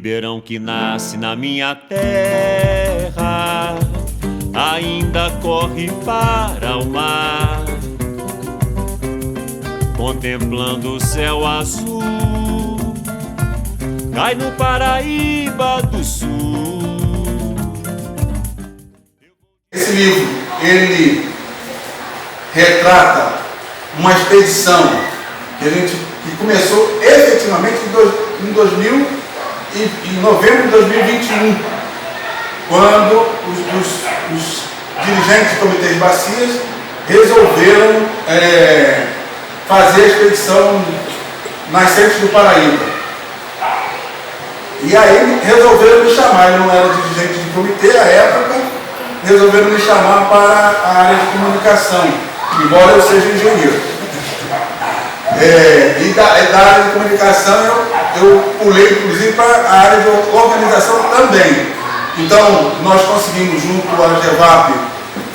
ribeirão que nasce na minha terra ainda corre para o mar, contemplando o céu azul, cai no Paraíba do Sul. Esse livro, ele retrata uma expedição que começou efetivamente em novembro de 2021, quando os dirigentes do Comitê de Bacias resolveram fazer a expedição nascente do Paraíba. E aí resolveram me chamar, eu não era dirigente de comitê à época, resolveram me chamar para a área de comunicação, embora eu seja engenheiro. E da área de comunicação eu pulei inclusive para a área de organização também. Então nós conseguimos junto ao AGEVAP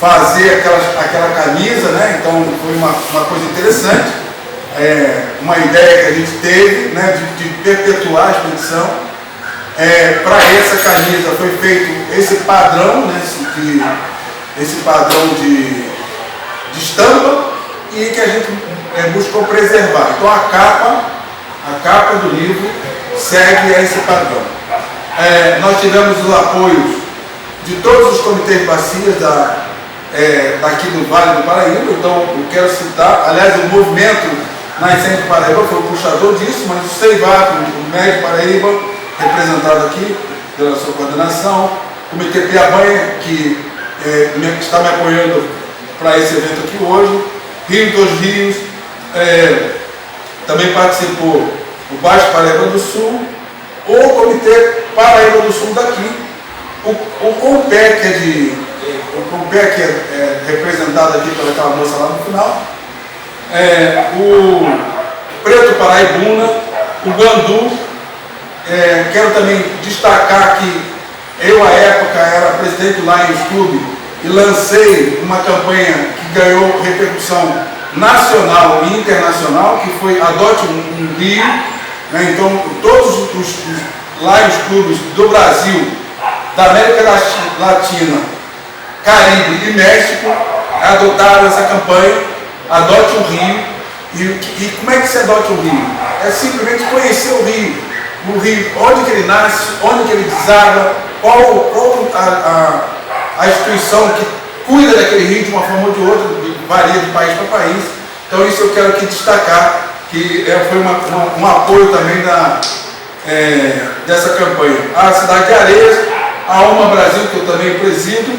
fazer aquela camisa, né? Então foi uma coisa interessante, uma ideia que a gente teve, né, de perpetuar a expedição. Para essa camisa foi feito esse padrão, né, esse padrão de estampa, e que a gente buscou preservar. Então a capa do livro segue esse padrão. Nós tivemos os apoios de todos os comitês de bacias daqui do Vale do Paraíba. Então eu quero citar, aliás, o movimento Nascente do Paraíba foi o puxador disso, mas o CEIVAP, o Médio Paraíba, representado aqui pela sua coordenação, o Comitê Piabanha, que está me apoiando para esse evento aqui hoje, Rio dos Rios, também participou o Baixo Paraíba do Sul, o Comitê Paraíba do Sul daqui, o COMPEC, que é representado aqui pelaquela moça lá no final, o Preto Paraibuna, o Gandu. Quero também destacar que eu, à época, era presidente do Lions Club e lancei uma campanha que ganhou repercussão nacional e internacional, que foi Adote um Rio. Né? Então, todos os Lions Clubes do Brasil, da América Latina, Caribe e México adotaram essa campanha, Adote um Rio. E como é que se adota o rio? É simplesmente conhecer o rio, onde que ele nasce, onde que ele deságua, qual a instituição que cuida daquele rio de uma forma ou de outra, varia de país para país. Então isso eu quero aqui destacar, que foi um apoio também dessa campanha. A Cidade de Areias, a UMA Brasil, que eu também presido,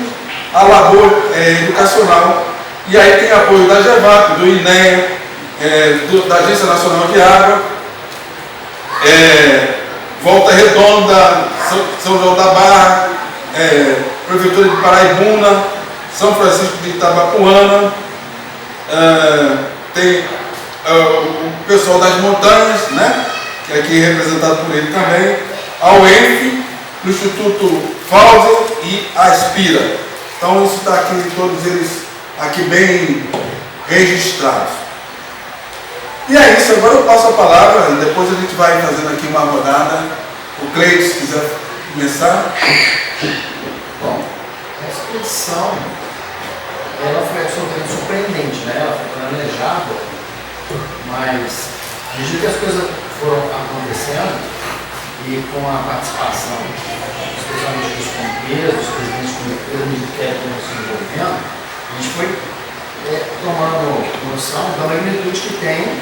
a Lagoa Educacional, e aí tem apoio da GEVAP, do INEA, da Agência Nacional de Água, Volta Redonda, São João da Barra, Prefeitura de Paraibuna, São Francisco de Itabapuana, tem o pessoal das montanhas, né, que é aqui representado por ele também, a UENF, o Instituto Fauser e a Aspira. Então isso está aqui, todos eles aqui bem registrados. E é isso, agora eu passo a palavra, depois a gente vai fazendo aqui uma rodada. O Cleiton, se quiser começar. Bom, a expedição, ela foi absolutamente surpreendente, né? Ela foi planejada, mas à medida que as coisas foram acontecendo, e com a participação, especialmente dos comitês, dos presidentes do comitê, do Ministério que nós estamos envolvendo, a gente foi tomando noção da magnitude que tem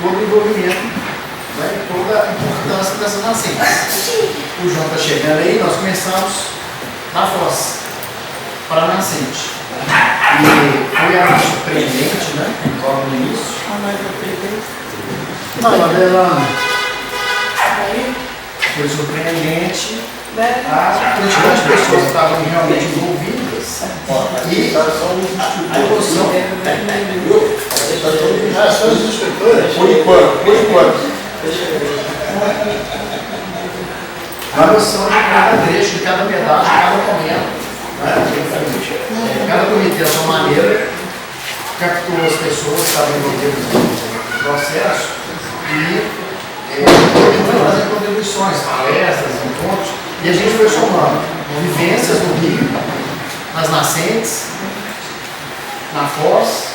todo o envolvimento, né, toda a importância dessas nascentes. O João está chegando aí, nós começamos na foz, para a nascente. E foi algo surpreendente, né, logo no início. Foi surpreendente a quantidade de pessoas que estavam realmente envolvidas e a evolução. Por enquanto. A noção de cada trecho, de cada pedaço, de cada momento. Né? Cada comitê, da sua maneira, captou as pessoas que estavam envolvidas no processo e fazendo contribuições, palestras, encontros, e a gente foi somando vivências no Rio, nas nascentes, na Foz,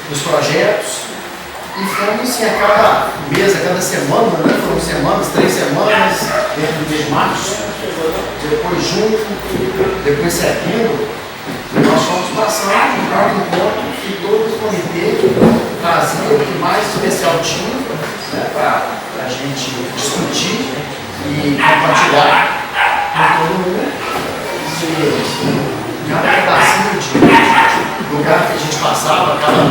nos projetos, e fomos assim, a cada mês, a cada semana, né? Foram semanas, 3 semanas, dentro do mês de março, depois junho, depois setembro, nós fomos passando de cada encontro e todo o comitê trazia o que mais especial tinha, né, para a gente discutir e compartilhar com todo mundo. E cada pedacinho de lugar que a gente passava, cada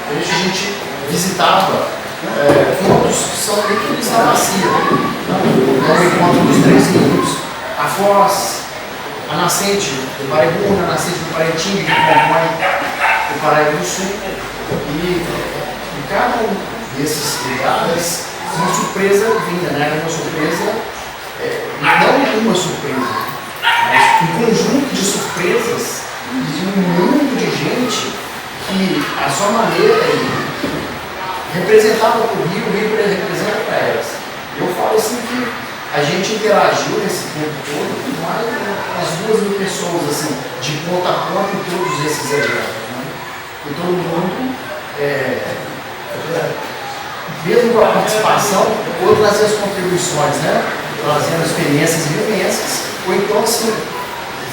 vez a gente visitava pontos que são líquidos da bacia. O encontro dos 3 rios, a Foz, a nascente do Paraibuna, a nascente do Paraitinga, que compõe o Paraíba do Sul. E em cada um desses lugares, uma surpresa vinda, né? Uma surpresa, não uma surpresa, mas um conjunto de surpresas de um mundo de gente que, a sua maneira, representava para o Rio representa para elas. Eu falo assim que a gente interagiu nesse tempo todo com mais de 2.000 pessoas, assim, de ponta a ponta em todos esses eventos. Né? E todo mundo, mesmo com a participação, ou trazer as contribuições, né? Trazendo experiências e vivências, ou então, assim,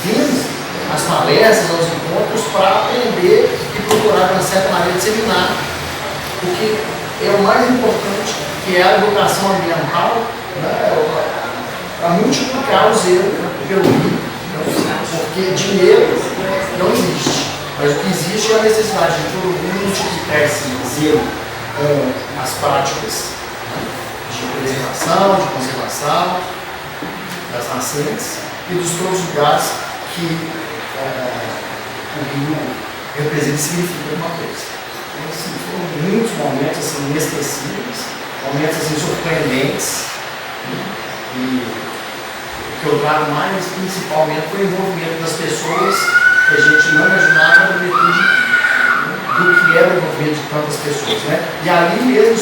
vindo às palestras, aos encontros, para aprender e procurar, de uma certa maneira, disseminar o que é o mais importante, que é a educação ambiental, né, para multiplicar o zelo pelo Rio. Porque dinheiro não existe, mas o que existe é a necessidade de todo mundo multiplicar esse zelo com as práticas de preservação, de conservação das nascentes e dos todos os lugares que o Rio representa e significa alguma coisa. Então, assim, foram muitos momentos assim, inesquecíveis, momentos assim, surpreendentes. E o que eu trago mais principalmente foi o envolvimento das pessoas que a gente não imaginava a magnitude do que era o envolvimento de tantas pessoas. Né? E ali mesmo,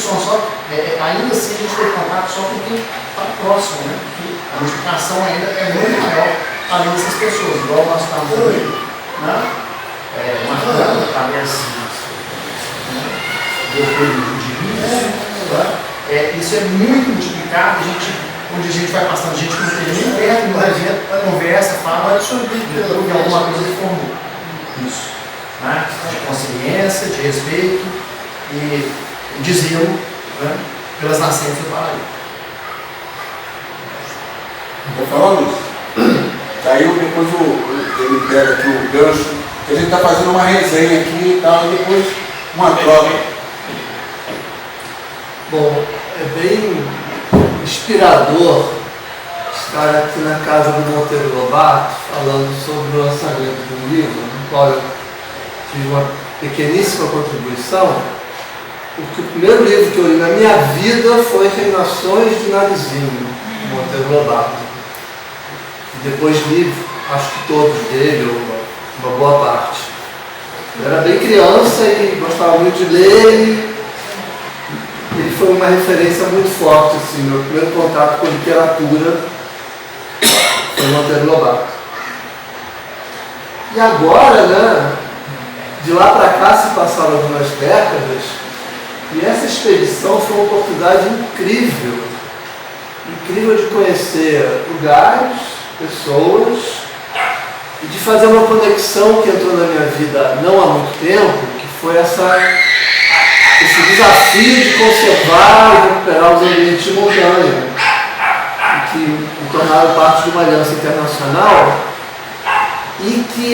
ainda assim a gente tem contato só com quem está próximo, né? Porque a multiplicação ainda é muito maior além dessas pessoas, igual nós estamos ali, né? Marcando através do isso é muito multiplicado, onde a gente vai passando gente que não tem nem perto no evento, conversa, fala sobre alguma coisa que formou. Isso. Né? De consciência, de respeito e de zelo, né? Pelas nascentes do Paraíba. Vou falar isso. Daí depois ele pega aqui o gancho, que a gente está fazendo uma resenha aqui e tal, e depois uma troca. Bom, é bem inspirador estar aqui na casa do Monteiro Lobato falando sobre o lançamento de um livro, no qual eu tive uma pequeníssima contribuição, porque o primeiro livro que eu li na minha vida foi Reinações de Narizinho, do Monteiro Lobato. E depois li, acho que todos dele, ou uma boa parte. Eu era bem criança e gostava muito de ler. Ele foi uma referência muito forte, assim, meu primeiro contato com literatura foi Monteiro Lobato. E agora, né, de lá para cá se passaram algumas décadas, e essa expedição foi uma oportunidade incrível de conhecer lugares, pessoas, e de fazer uma conexão que entrou na minha vida não há muito tempo, que foi esse desafio de conservar e recuperar os ambientes de montanha, que me tornaram parte de uma aliança internacional e que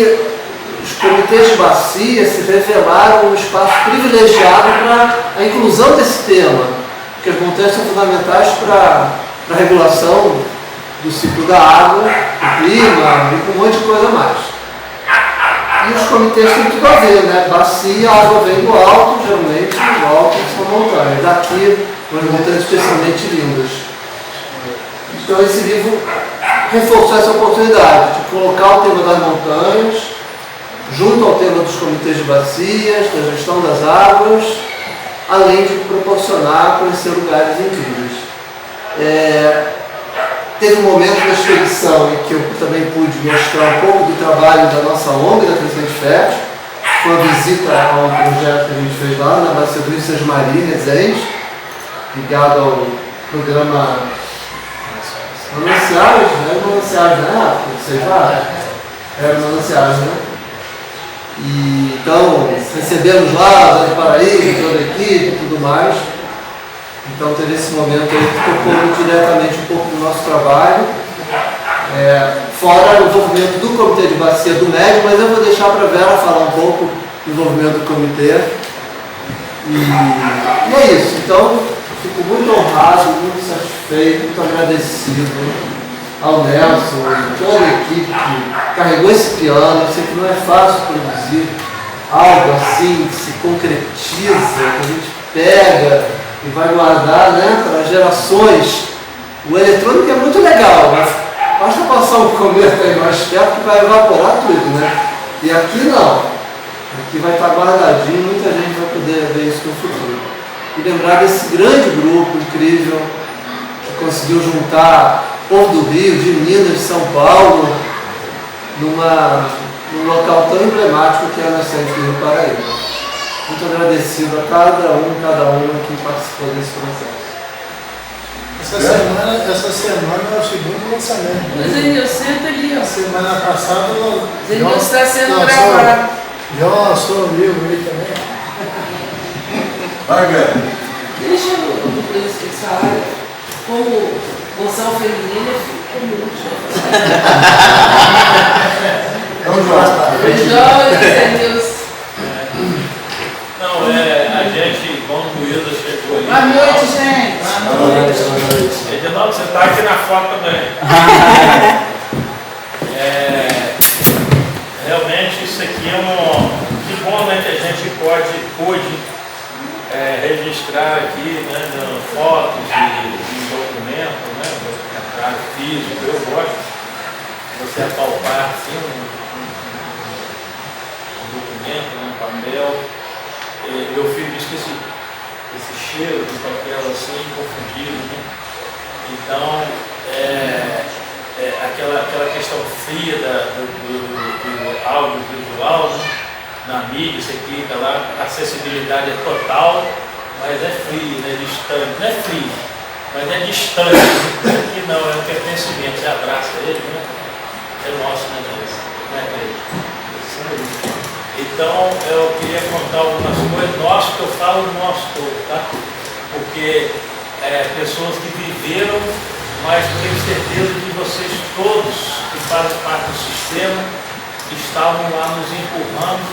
os comitês de bacia se revelaram um espaço privilegiado para a inclusão desse tema, porque as montanhas são fundamentais para a regulação do ciclo da água, do clima e com um monte de coisa a mais. E os comitês têm tudo a ver, né? Bacia, a água vem do alto, geralmente do alto são montanhas. Daqui, umas montanhas especialmente lindas. Então esse livro reforçou essa oportunidade de colocar o tema das montanhas junto ao tema dos comitês de bacias, da gestão das águas, além de proporcionar conhecer lugares incríveis. Teve um momento da expedição em que eu também pude mostrar um pouco do trabalho da nossa ONG, da Crescente Fértil. Foi uma visita a um projeto que a gente fez lá na Bacia do Rio Sãs Maria, Resende, ligado ao programa Mananciais, né? Mananciais, né? Vocês lá? Era Mananciais, né? E, então, recebemos lá, Zé de Paraíba, toda a equipe e tudo mais. Então, teve esse momento aí que tocou diretamente um pouco do nosso trabalho. Fora o envolvimento do Comitê de Bacia do Médio, mas eu vou deixar para a Vera falar um pouco do envolvimento do comitê. E é isso. Então, fico muito honrado, muito satisfeito, muito agradecido ao Nelson e toda a equipe que carregou esse piano. Eu sei que não é fácil produzir algo assim que se concretiza, que a gente pega e vai guardar, né, para gerações. O eletrônico é muito legal, mas basta passar um cometa aí mais perto que vai evaporar tudo, né? E aqui não. Aqui vai estar guardadinho, muita gente vai poder ver isso no futuro. E lembrar desse grande grupo incrível que conseguiu juntar povo do Rio, de Minas, de São Paulo, num local tão emblemático que é a Nascente do Rio Paraíba. Muito agradecido a cada uma que participou desse processo. Essa semana é o segundo lançamento. Mas aí, senta ali, ó. Semana passada Zenilson está sendo gravado. Já lançou o livro aí também. Vai, Vera. Deixa eu essa área. Como moção feminina, fica muito. Vamos lá. Jovens, Zenilson. Não, a gente, quando o Wilda chegou aí. Boa noite, gente. Boa noite. Edinaldo, você está aqui na foto também. Realmente isso aqui é que bom, né, que a gente pôde registrar aqui, né, fotos e documentos, né, documentário físico. Eu gosto de você apalpar assim um documento, né, um papel. Eu fiz esse cheiro de papel assim, confundido, né? Então, aquela questão fria do audiovisual, né? Na mídia, você clica lá, a acessibilidade é total, mas é frio, né? Distante. Não é frio, mas é distante. Aqui não, é um pertencimento, você abraça ele, né? É nosso, né, Deus? Não é dele. Então, eu queria contar algumas coisas nosso, que eu falo nosso todo, tá? Porque pessoas que viveram, mas tenho certeza que vocês todos que fazem parte do sistema estavam lá nos empurrando.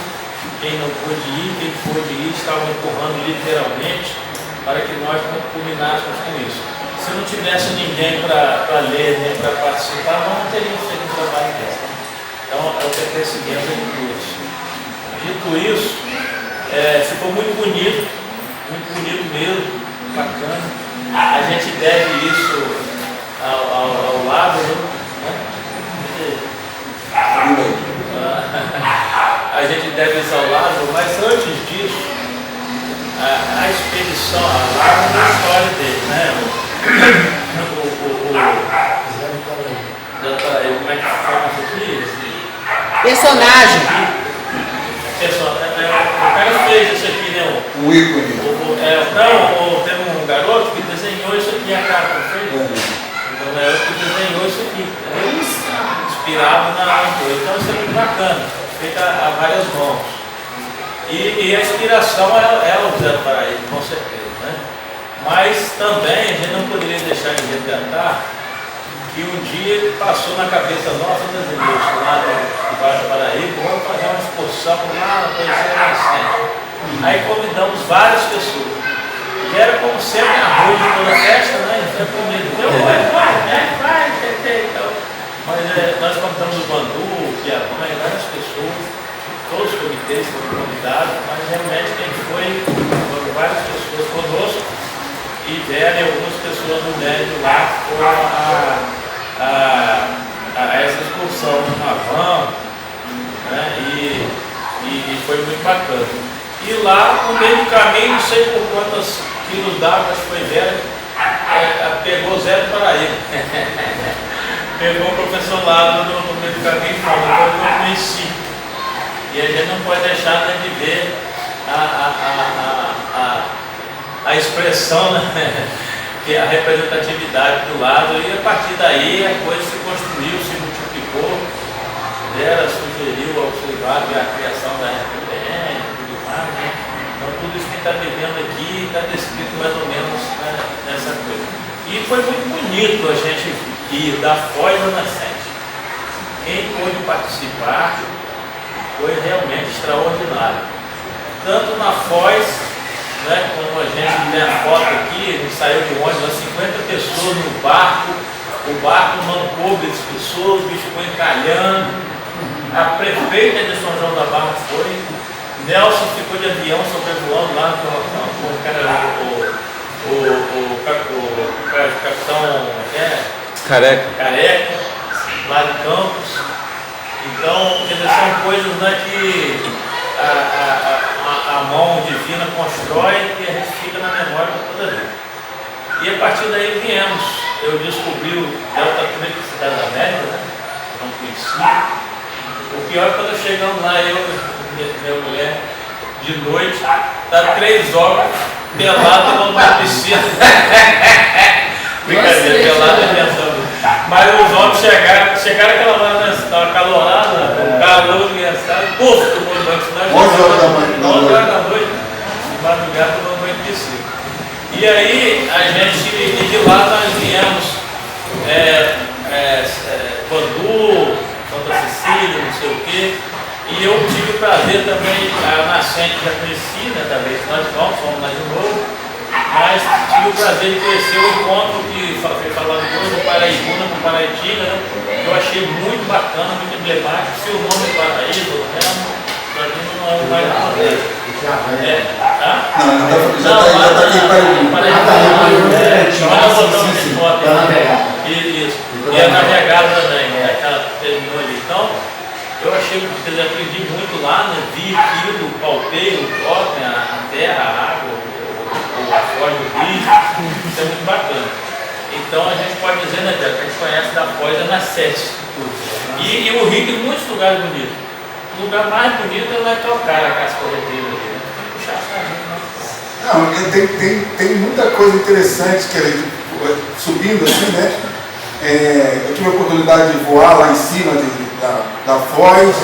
Quem não pôde ir, quem pôde ir, estavam empurrando literalmente para que nós culminássemos com isso. Se não tivesse ninguém para ler, nem para participar, nós não teríamos feito um trabalho desse. Então, é o pertencimento de todos. Dito isso, ficou muito bonito mesmo, bacana. A gente deve isso ao lado, né? A gente deve isso ao lado, mas antes disso, a expedição, a Lago é a história dele, né? Como é que chama isso aqui? Personagem. O cara fez isso aqui, né? O ícone. Teve um garoto que desenhou isso aqui, a capa, não fez? Então, o garoto que desenhou isso aqui. Inspirado na coisa. Então, isso é muito bacana, feita a várias mãos. E a inspiração é o Zé do Paraíba, com certeza, né? Mas também a gente não poderia deixar de resgatar que um dia ele passou na cabeça nossa brasileiros lá no Baixo Paraíba, vamos fazer uma exposição lá na Conhecer Nascente. Aí convidamos várias pessoas. E era como sempre arroz de toda festa, né? Então comida. Vai, então. Mas nós convidamos o Bandu, o Piabã, várias pessoas, todos os comitês foram convidados, mas realmente quem foram várias pessoas conosco. E vieram algumas pessoas do médio lá foram a essa excursão na van, né? E foi muito bacana. E lá, no meio do caminho, não sei por quantos quilos d'água, acho que foi Vera, pegou zero Paraíba. Pegou o professor lá no meio do caminho e falou, eu não conheci. E a gente não pode deixar de ver a expressão, né? Que é a representatividade do lado, e a partir daí a coisa se construiu, se multiplicou, Vera sugeriu ao Silvado a criação da RPN, tudo mais, né? Então tudo isso que está vivendo aqui está descrito mais ou menos, né, nessa coisa. E foi muito bonito a gente ir da Foz ao Nascente. Quem pôde participar foi realmente extraordinário. Tanto na Foz, né, como a gente tem a foto aqui, a gente saiu de ônibus, 50 pessoas no barco, o barco não coube as pessoas, o bicho foi encalhando. A prefeita de São João da Barra foi, Nelson ficou de avião sobrevoando lá com o capitão Careca, lá de Campos. Então, quer dizer, são coisas, né, que a mão divina constrói e a gente fica na memória toda a vida. E a partir daí viemos. Eu descobri o Delta Trip Cidade da América, né? Não conhecia. O pior é quando chegamos lá, eu e minha mulher, de noite, tá 3 horas, pelado numa piscina. Brincadeira, pelado é pensando. Mas os homens chegaram aquela hora, estava calorada, o calor engraçado, puf, tomou no banho, senão 11 horas da noite, de madrugada tomou banho de piscina. E aí, a gente, de lá nós viemos, Bandu, Santa Cecília, não sei o quê, e eu tive o prazer também, a Nascente já conheci, né, da vez que nós fomos lá de novo, mas tive o prazer de conhecer o encontro que foi falado hoje, do Paraibuna com Paraitinga, né, que eu achei muito bacana, muito emblemático. Se o nome é Paraíba, né, para mim não é mais uma vez. Já está aqui para e a navegada também, né? Aquela terminou ali. Então, eu achei que eu aprendi muito lá, né? Vi aquilo, palpei o totem, a terra, a água, a foz do rio. Isso é muito bacana. Então, a gente pode dizer, né, que a gente conhece da Foz da Nascente. E o rio tem muitos lugares bonitos. O lugar mais bonito é lá trocar a casca corredeira ali, né? Puxar essa Não, tem muita coisa interessante que a gente, subindo assim, né? Eu tive a oportunidade de voar lá em cima da Foz,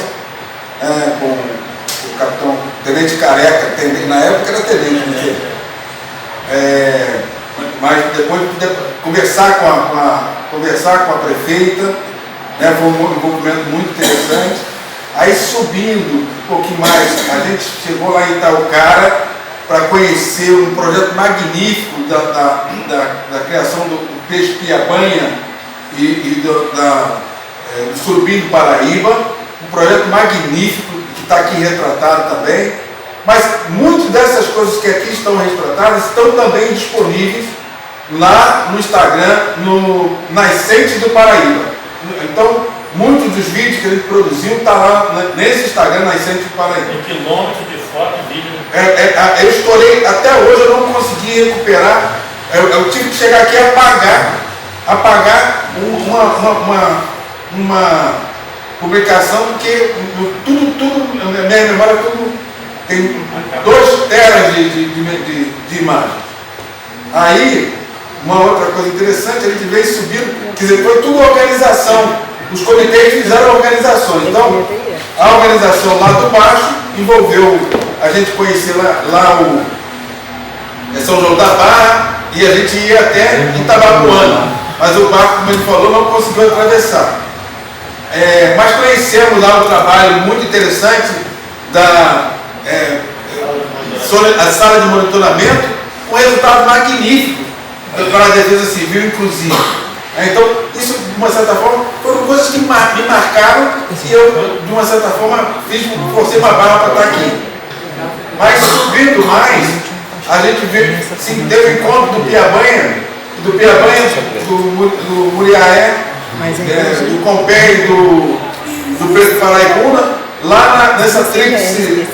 com o capitão Tenente Careca, na época era tenente, mas depois de conversar com a prefeita, né, foi um envolvimento muito interessante. Aí subindo um pouquinho mais, a gente chegou lá em Itaucara para conhecer um projeto magnífico da criação do peixe piabanha e do surubim do Paraíba, um projeto magnífico que está aqui retratado também, mas muitas dessas coisas que aqui estão retratadas estão também disponíveis lá no Instagram, no Nascente do Paraíba. Então, muitos dos vídeos que ele produziu estão lá nesse Instagram, Nascente do Paraíba. Tem quilômetros de foto e vídeo. Eu estourei, até hoje eu não consegui recuperar, eu tive que chegar aqui e apagar uma publicação que tudo, minha memória tem 2 teras de imagem. Aí, uma outra coisa interessante, a gente veio subindo, quer dizer, foi tudo organização. Os comitês fizeram organizações. Então, a organização lá do baixo envolveu a gente conhecer lá o São João da Barra e a gente ia até Itabapoana. Mas o barco, como ele falou, não conseguiu atravessar. Mas conhecemos lá um trabalho muito interessante a sala de monitoramento, um resultado magnífico para a Defesa Civil, inclusive. Então, isso, de uma certa forma, foram coisas que me marcaram e eu, de uma certa forma, forcei uma barra para estar aqui. Mas, subindo mais, a gente teve o encontro do Piabanha, do Muriaé, do Compé e do Preto Paraibuna, lá nessa tríplice,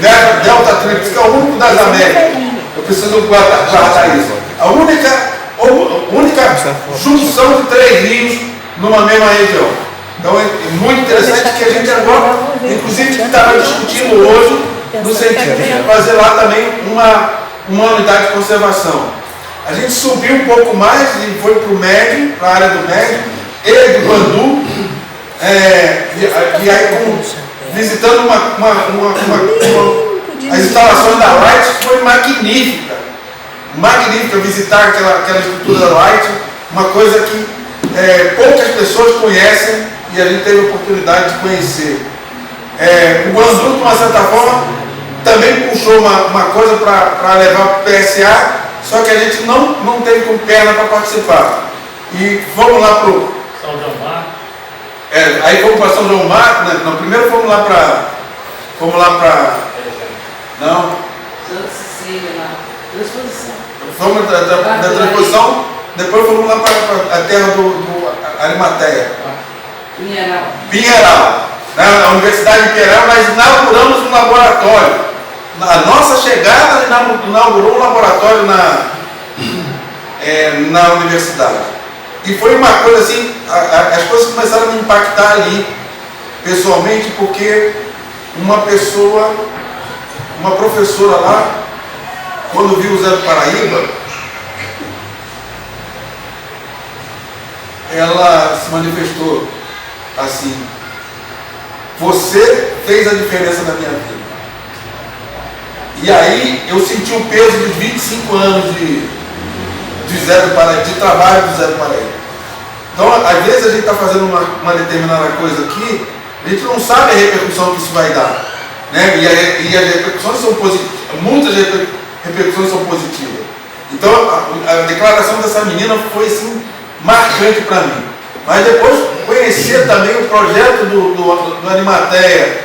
Delta Tríplice, que é o único das Américas. Eu preciso guardar isso. A única única junção de 3 rios numa mesma região. Então é muito interessante que a gente agora, inclusive, estava discutindo hoje no sentido de fazer lá também uma unidade de conservação. A gente subiu um pouco mais e foi para o médio, para a área do médio, e do Bandu, e aí visitando as instalações da Light, foi magnífica. Magnífica visitar aquela estrutura da Light, uma coisa que poucas pessoas conhecem e a gente teve a oportunidade de conhecer. O Bandu, de uma certa forma, também puxou uma coisa para levar para o PSA, só que a gente não teve com perna para participar. E fomos lá para o São João Marcos. aí fomos para São João Marcos, né? Não, primeiro fomos lá para. Não. Santa Cecília lá. Transposição. Fomos da transposição, depois fomos lá para a terra do Arimateia. Pinheiral. Na Universidade de Pinheiral, nós inauguramos um laboratório. Na nossa chegada, inaugurou um laboratório na universidade. E foi uma coisa assim, as coisas começaram a me impactar ali, pessoalmente, porque uma professora lá, quando viu o Zé do Paraíba, ela se manifestou assim: você fez a diferença na minha vida. E aí eu senti o peso dos 25 anos de Zé do Paraíba, de trabalho do Zé do Paraíba. Então, às vezes a gente está fazendo uma determinada coisa aqui, a gente não sabe a repercussão que isso vai dar. Né? E as repercussões são positivas, muitas repercussões são positivas. Então, a declaração dessa menina foi assim, marcante para mim. Mas depois conhecer também o projeto do Arimateia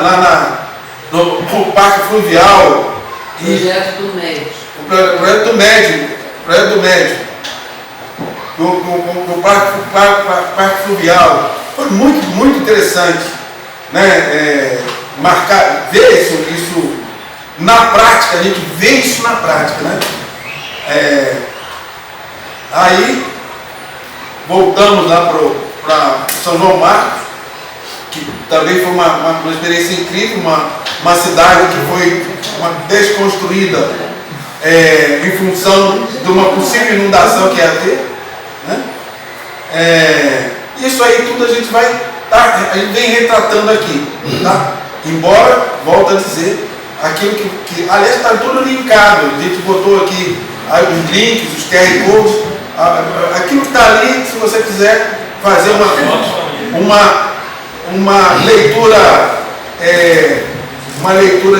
lá no Parque Fluvial. Projeto do Médio. O projeto do Médio. No Parque Fluvial. Foi muito, muito interessante, né? Ver isso na prática, a gente vê isso na prática, né? Aí voltamos lá para São João Marcos, que também foi uma experiência incrível, uma cidade que foi desconstruída em função de uma possível inundação que ia ter. Né? Isso aí tudo a gente vem retratando aqui. Tá? Embora, volto a dizer, aquilo que aliás está tudo linkado, a gente botou aqui os links, os QR Codes, aquilo que está ali, se você quiser fazer uma leitura,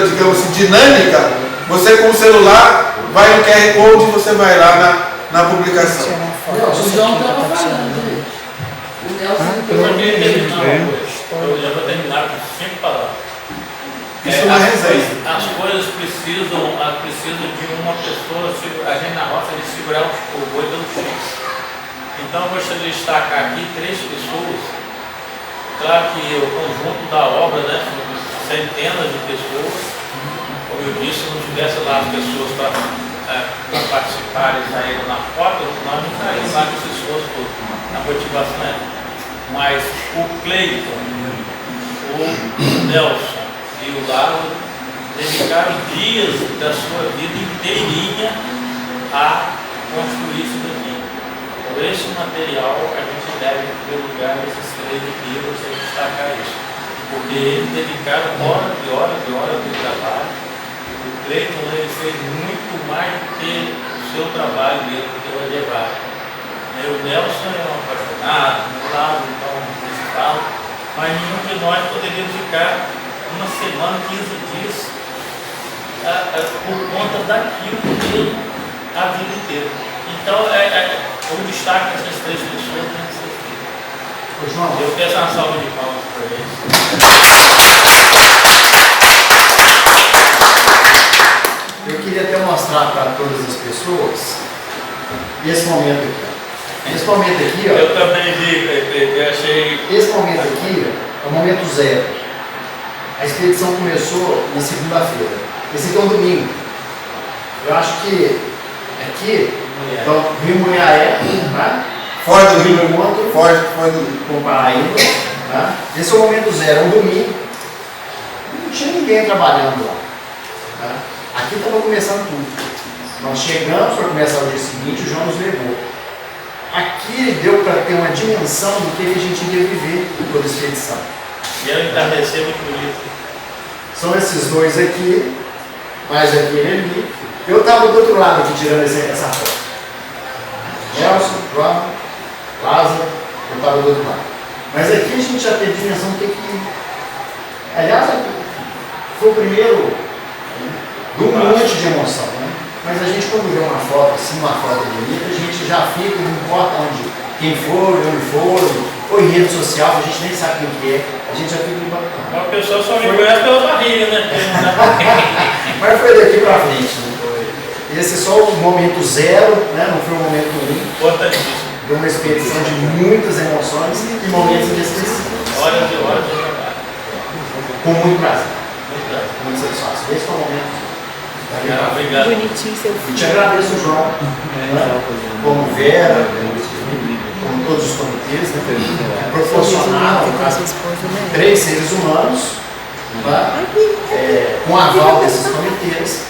digamos assim, dinâmica, você com o celular vai no QR Code e você vai lá na publicação. O João estava falando, gente. O Nelson Eu já vou terminar com 5 palavras. Isso é uma resenha. As coisas precisam de uma pessoa, a gente na roça, de segurar o boi pelo chão. Então eu gostaria de destacar aqui 3 pessoas. Claro que o conjunto da obra, né, são centenas de pessoas. Como eu disse, se não tivesse lá as pessoas para participarem e saírem na foto, nós não estaríamos lá com esse esforço na motivação. Mas o Cleiton, o Nelson e o Lalo dedicaram dias da sua vida inteirinha a construir isso daqui. Por esse material, a gente deve, em primeiro lugar, esses 3 aqui, você destacar isso. Porque eles dedicaram horas e horas e horas de trabalho. O Cleiton, ele fez muito mais do que o seu trabalho mesmo, do que o elevado. O Nelson é um apaixonado, o Lalo, então, principal, mas nenhum de nós poderia ficar uma semana, 15 dias, por conta daquilo dele a vida inteira. Então, eu destaco essas 3 pessoas nessa aqui. Eu peço uma salva de palmas para eles. Eu queria até mostrar para todas as pessoas esse momento aqui. Esse momento aqui, ó. Eu também vi, eu achei. Esse momento aqui é o momento 0. A expedição começou na segunda-feira. Esse aqui é um domingo. Eu acho que aqui Então, Rio Munhaé, né? Foz do Rio, Encontro Foz do Rio. com Paraíba. Né? Esse é o momento zero, um domingo. Não tinha ninguém trabalhando lá. Né? Aqui estava começando tudo. Nós chegamos para começar o dia seguinte, o João nos levou. Aqui deu para ter uma dimensão do que a gente iria viver toda a expedição. E eu entardecer muito bonito. São esses dois aqui, mais aquele ali. Eu estava do outro lado aqui tirando essa foto. Nelson, João, Lázaro, eu estava do outro lado. Mas aqui a gente já teve dimensão do que. Aliás, foi o primeiro de um monte de emoção, né? Mas a gente, quando vê uma foto assim, uma foto bonita, a gente já fica, não importa onde, quem for, onde for, ou em rede social, a gente nem sabe quem que é, a gente já fica impactado. Uma pessoa só me conhece pela barriga, né? Mas foi daqui pra frente, né? Esse é só o momento zero, né? Não foi um momento ruim. Importantíssimo. Foi uma expedição de muitas emoções e momentos inesquecíveis. Horas e horas de trabalho. Com muito prazer, Muito prazer. muito satisfação. Esse foi o momento. Obrigado. Bonitinho seu E filho. te agradeço, João, né? Como Vera, como todos os comitês, né? Que proporcionaram Com sua esposa, né? 3 seres humanos, tá? Com o aval desses comitês,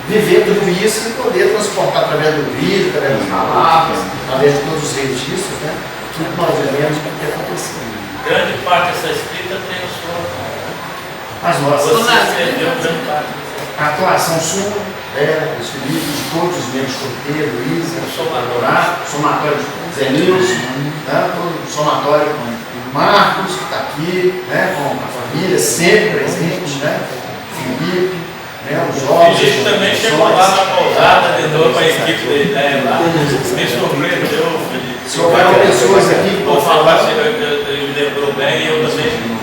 viver tudo isso e poder transportar através do vídeo, através das palavras, através de todos os registros, né? Tudo que nós vivemos para ter acontecido. Grande parte dessa escrita tem o seu. As nossas. Você escreveu grande parte. A atuação sua, dos Felipe, de todos os membros, Corteiro, Luísa, somatório de Zé Nilson, né? Todo o somatório do Marcos, que está aqui, né? Com a família, sempre presente, né? Felipe, né? Os jovens. Felipe também chegou lá na pousada, entrou para a equipe da ideia lá. Me surpreendeu, Felipe. Se houver pessoas aqui que Vou vão falar, falar. ele me lembrou bem e eu também.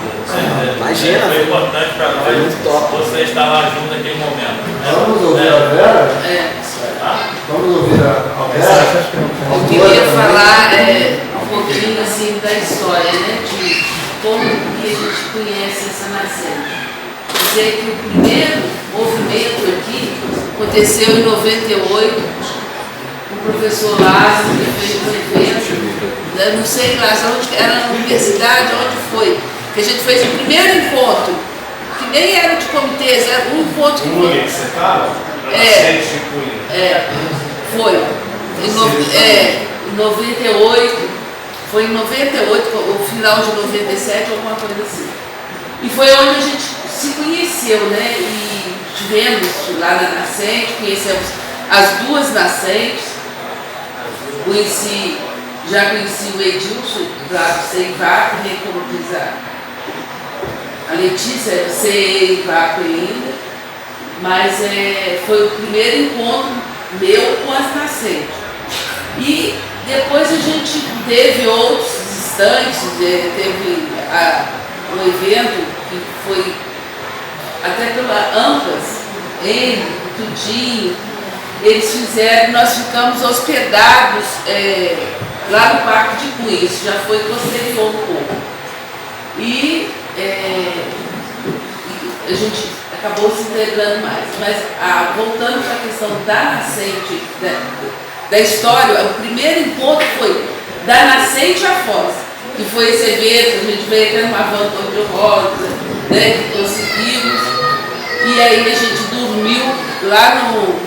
Imagina, Foi importante para nós muito top. você estar lá junto naquele momento. Vamos ouvir a Vera? É. Vamos ouvir a Vera? Eu queria falar um pouquinho assim da história, né? De como que a gente conhece essa nascente. Dizer que o primeiro movimento aqui aconteceu em 98, o professor Lázaro fez um evento, eu não sei, Lázaro, onde era na universidade, onde foi, que a gente fez o primeiro encontro, que nem era de comitês, era um encontro que foi. Você estava? Foi. Em 98, foi em 98, o final de 97, alguma coisa assim. E foi onde a gente se conheceu, né? E tivemos lá na nascente, conhecemos as duas nascentes, já conheci o Edilson, lá do Seivaco, né? Como diz a Letícia, Seivaco ainda, mas foi o primeiro encontro meu com as nascentes. E depois a gente teve outros instantes, teve um evento que foi até pela Amplas, ele, Tudinho, eles fizeram, nós ficamos hospedados lá no Parque de Cunha, isso já foi posterior um pouco. E a gente acabou se integrando mais. Mas voltando para a questão da nascente, da história, o primeiro encontro foi da nascente à Foz, que foi esse evento, a gente veio até numa van cor-de-rosa, né, que conseguimos, e aí a gente dormiu lá no...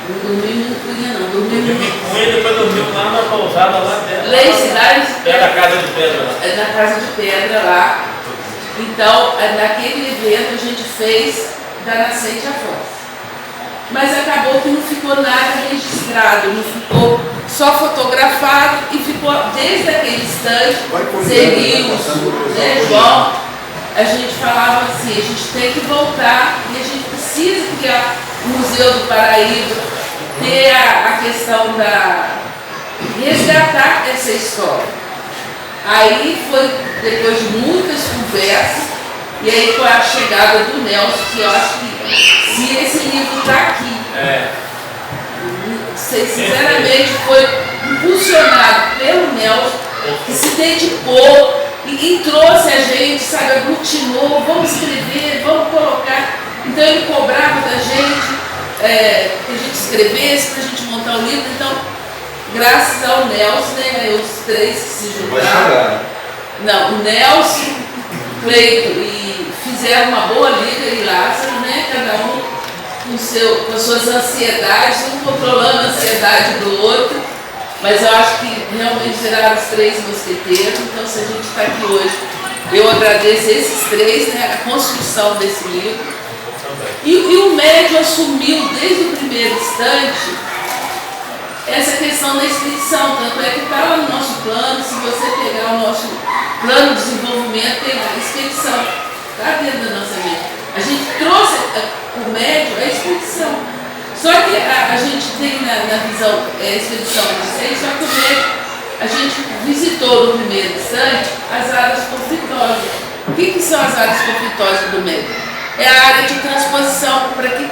Não dormiu no Cunha não, dormiu no... Com ele depois dormiu lá na pousada lá dentro. Lá em Cidade, da Casa de Pedra lá. na Casa de Pedra lá. Então, naquele evento a gente fez da nascente à Foz. Mas acabou que não ficou nada registrado, não ficou só fotografado e ficou desde aquele instante, Zerilson, né, João, a gente falava assim, a gente tem que voltar e a gente precisa criar o Museu do Paraíba, ter a questão resgatar essa história. Aí foi depois de muitas conversas, e aí com a chegada do Nelson, que eu acho que se esse livro está aqui, sinceramente foi impulsionado pelo Nelson, que se dedicou e trouxe a gente, sabe, aglutinou, vamos escrever, vamos colocar. Então ele cobrava da gente que a gente escrevesse, para a gente montar o livro, então, graças ao Nelson, né, os três que se Vai juntaram. chegar. Não, o Nelson, o Cleito, e fizeram uma boa liga, e Lázaro, né, cada um com as suas ansiedades, um controlando a ansiedade do outro, mas eu acho que realmente viraram os três mosqueteiros. Então, se a gente está aqui hoje, eu agradeço esses três, né, a construção desse livro. E o médium assumiu desde o primeiro instante essa questão da expedição, tanto é que está lá no nosso plano. Se você pegar o nosso plano de desenvolvimento, tem a expedição, está dentro da nossa mente. A gente trouxe o médium à expedição. Só que a gente tem na visão expedição de seis, só que o médium, a gente visitou no primeiro instante as áreas conflitosas. O que são as áreas conflitosas do médium? É a área de transposição, para que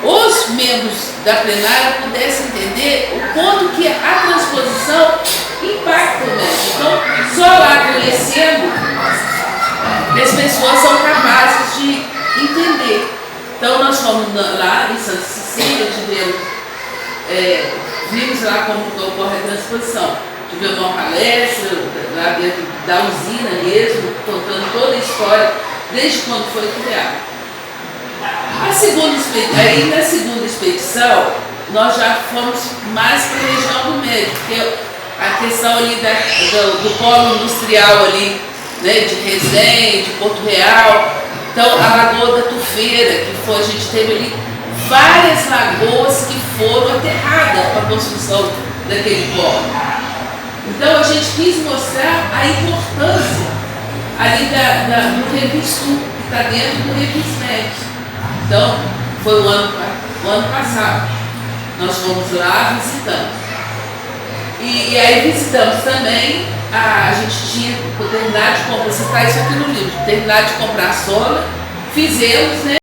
os membros da plenária pudessem entender o quanto que a transposição impacta o médium. Então, só lá conhecendo que as pessoas são capazes de entender. Então, nós fomos lá em Santa Cecília, vimos lá como ocorre a transposição. Tivemos uma palestra lá dentro da usina mesmo, contando toda a história, desde quando foi criada. Na segunda expedição, nós já fomos mais para a região do médio, porque a questão ali do polo industrial ali, né, de Resende, de Porto Real, então a Lagoa da Tufeira, a gente teve ali várias lagoas que foram aterradas para a construção daquele polo. Então a gente quis mostrar a importância ali do Revistu, que está dentro do Revismed. Então, foi o ano passado. Nós fomos lá, visitamos. E aí visitamos também, a gente tinha que terminar de comprar, você está isso aqui no livro, terminar de comprar a sola, fizemos, né?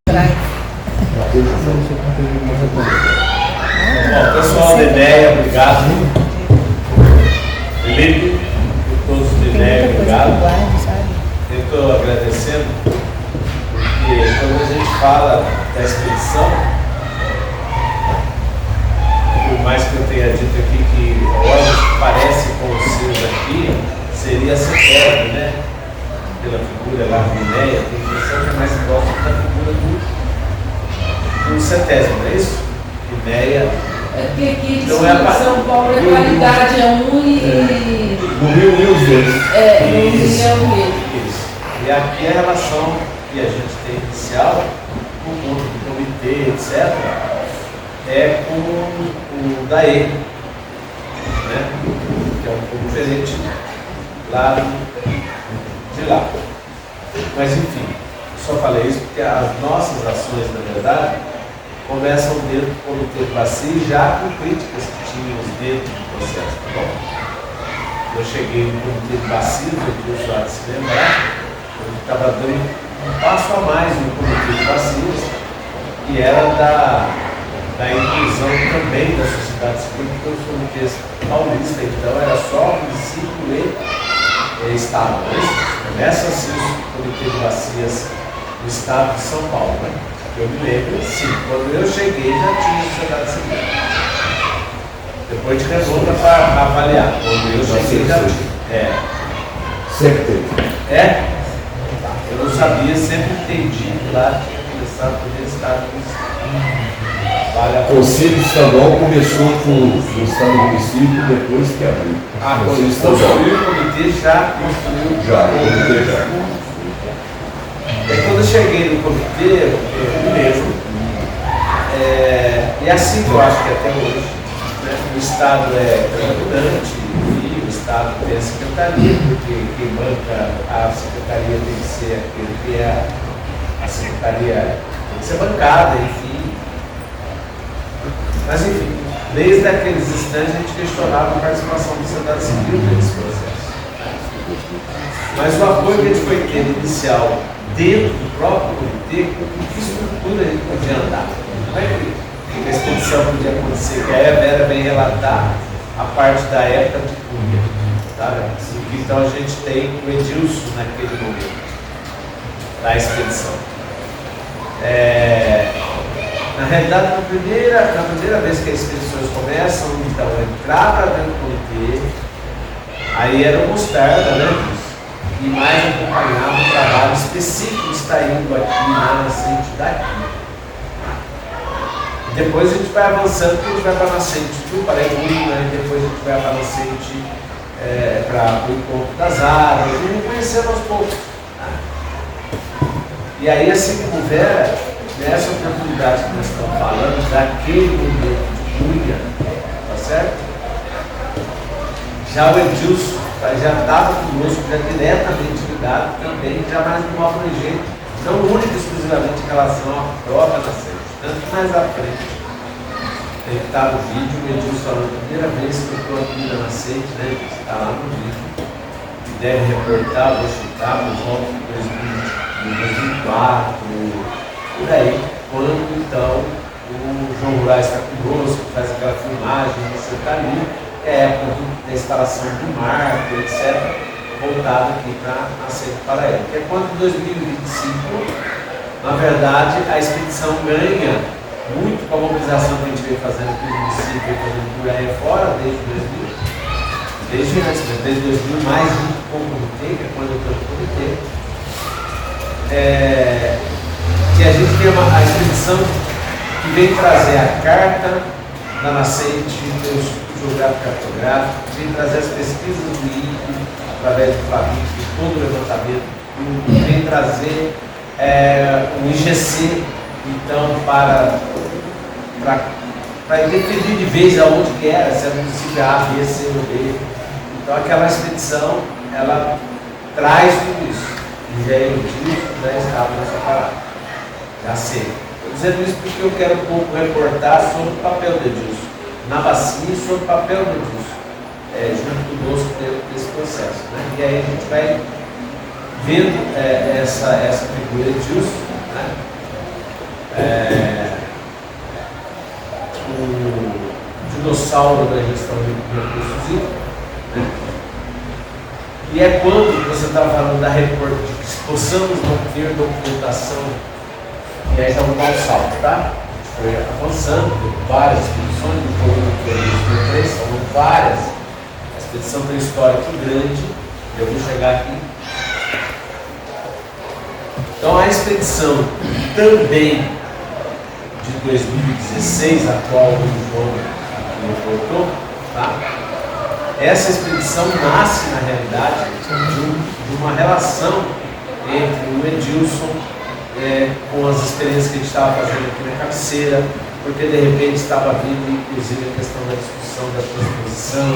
Bom, pessoal da ideia, obrigado. Felipe, e todos da ideia, obrigado. Eu estou agradecendo, porque quando a gente fala da expedição, por mais que eu tenha dito aqui que olhos que parecem com os seus aqui, seria a CETESB, né? Pela figura lá da ideia, tem a impressão que é mais próximo da figura do CETESB, não é isso? Ideia. É porque aqui Então, São Paulo a qualidade é um e... No Rio os dois. É, no Rio é o mesmo. Isso. E aqui a relação que a gente tem inicial, com o mundo do comitê, etc., é com o DAE, né? Que é um pouco diferente lá de lá. Mas enfim, só falei isso porque as nossas ações, na verdade, começam dentro do comitê de bacia, já com críticas que tínhamos dentro do processo, tá bom? Eu cheguei no comitê de bacia, o Edilson há de se lembrar, eu estava dando um passo a mais no comitê de bacias, que era da inclusão também da sociedade civil, porque os comitês paulistas, então, era só o município e Estado. Começa assim o comitê de bacias do Estado de São Paulo, né? Eu me lembro, sim, quando eu cheguei já tinha sociedade civil. Depois de revolta para avaliar. Quando eu cheguei já tinha. Sempre teve. Eu não sabia, sempre entendi que lá tinha começado por esse Estado O Conselho Estadual começou com o Estado do município depois que abriu. Quando eles construíram o comitê, já construiu. Já, o comitê já. E quando eu cheguei no comitê, eu mesmo, e assim que eu acho que até hoje, né, o Estado é importante e o Estado tem a secretaria, porque quem banca a secretaria tem que ser aquele que é a secretaria, tem que ser bancada, enfim. Mas enfim, desde aqueles instantes a gente questionava a participação da sociedade civil nesse processo. Mas o apoio que a gente foi ter inicial dentro do próprio comitê, que estrutura a gente podia andar. Como é que a expedição podia acontecer? Que a Vera vem relatar a parte da época de Cunha. Tá? Então a gente tem o Edilson naquele momento da expedição. Na realidade, na primeira vez que as expedições começam, então, entrar para dentro do comitê, aí era o Mostarda, né? E mais acompanhava um trabalho específico extraindo aqui na nascente daqui. E depois a gente vai avançando, porque a gente vai para a nascente do Paraibuna, e depois a gente vai para a nascente para o encontro das águas, e reconhecendo aos poucos. E aí, assim como Vera, nessa oportunidade que nós estamos falando, daquele momento de Cunha, tá certo? Já o Edilson já estava conosco, já diretamente ligado também, já mais de um abrangente, não único exclusivamente em relação à própria nascente. Tanto que mais à frente, tem que estar no vídeo, o Edilson falando a primeira vez que eu estou aqui na nascente, né? Está lá no vídeo. E deve reportar, vou chutar, por volta de 2004, por aí, quando então o João Rurais está conosco, faz aquela filmagem, você está ali, é a época da instalação do marco, etc., voltado aqui para a Nascente Paraíba. Que é quando em 2025, na verdade, a expedição ganha muito com a mobilização que a gente veio fazendo aqui no município, veio fazendo por aí fora, desde 2000, desde antes, desde 2000, mais junto com o comitê, que é quando eu estou no comitê. Que a gente tem a expedição que vem trazer a carta da nascente, o Instituto Geográfico Cartográfico, vem trazer as pesquisas do INPE, através do Flavinho, todo o levantamento, vem trazer o IGC, então, para definir de vez aonde que era, se era município A, B, C ou D. Então, aquela expedição, ela traz tudo isso. E aí o Edilson já estava nessa parada. Já sei. Estou dizendo isso porque eu quero um pouco reportar sobre o papel do Edilson na bacia e sobre o papel do Edilson junto conosco nesse processo. Né? E aí a gente vai vendo essa figura de Edilson, né? O dinossauro da gestão de recursos hídricos, né? E é quando você estava falando da reportagem, que possamos não ter documentação, e aí já vou dar um salto, tá? Foi avançando, várias expedições, do volume de 2003, são várias. A expedição tem uma história aqui grande, eu vou chegar aqui. Então a expedição também de 2016, a qual o João reportou, tá? Essa expedição nasce, na realidade, de uma relação entre o Edilson com as experiências que a gente estava fazendo aqui na cabeceira, porque de repente estava vindo, inclusive, a questão da discussão da transposição,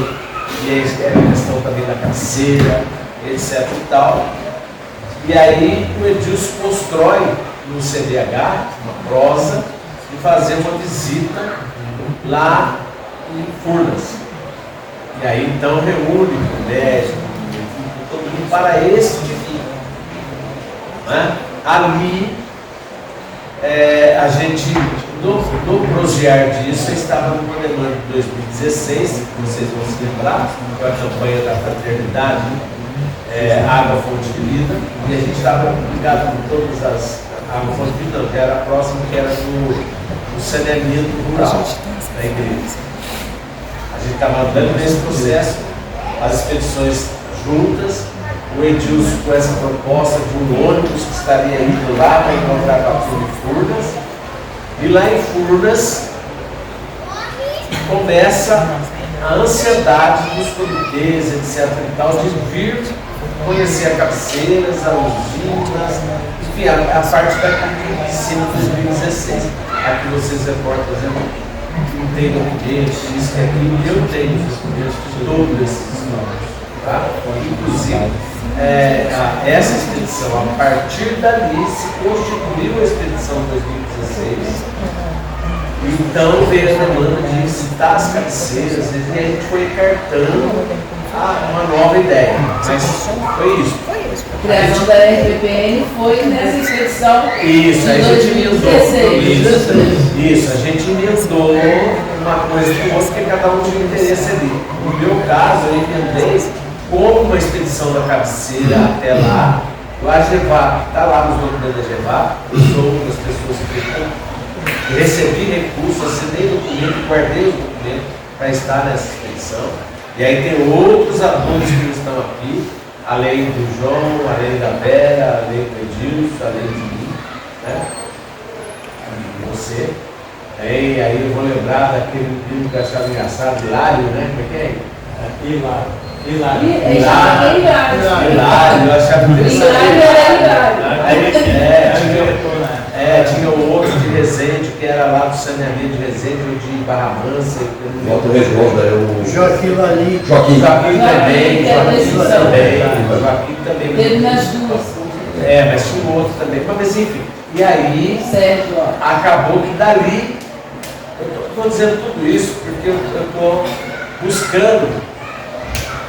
e aí era a questão também da cabeceira, etc. e tal. E aí o Edilson constrói no CDH uma prosa de fazer uma visita lá em Furnas. E aí então reúne o médico, todo mundo para esse fim. Né? Ali a gente, no prosear disso, estava numa demanda de 2016, vocês vão se lembrar, foi a campanha da fraternidade, Água Fonte de Vida, e a gente estava ligado com todas as Água Fonte de Vida, não, que era a próxima, que era do saneamento rural da igreja. A gente estava andando nesse processo, as expedições juntas, o Edilson com essa proposta de um ônibus que estaria indo lá para encontrar com a turma em Furnas, e lá em Furnas começa a ansiedade dos comitês, etc. e tal, de vir conhecer a cabeceiras, as usinas, enfim, a parte daqui de cima de 2016. Aqui vocês reportam, por exemplo, não tem documentos, isso que aquilo, eu tenho os documentos de todos esses números, tá? Inclusive, essa expedição, a partir dali, se constituiu a expedição 2016, então veio a demanda de visitar as cabeceiras, e a gente foi encartando uma nova ideia, mas foi isso. A criação da RPPN foi nessa expedição isso, de 2016. Isso, a gente emendou uma coisa com outra, porque cada um tinha interesse ali. No meu caso, eu emendei como uma expedição da cabeceira até lá. O AGEVAP está lá nos documentos da AGEVAP, eu sou uma das pessoas que recebi recursos, assinei documento, guardei o documento para estar nessa expedição. E aí tem outros alunos que estão aqui, além do João, além da Vera, além do Edilson, além de mim, né? E você. E aí eu vou lembrar daquele filme que eu achava engraçado, Hilário, né? Como é que é? Hilário. Hilário, eu achava tinha o outro de Resende, que era lá do saneamento de Resende, ou de Barra Mansa. Volta Redonda, é o Joaquim Lali. Joaquim. Joaquim também. Teve nas duas. Mas tinha um outro também. Mas enfim, e aí Sérgio, acabou que dali, eu estou dizendo tudo isso porque eu estou buscando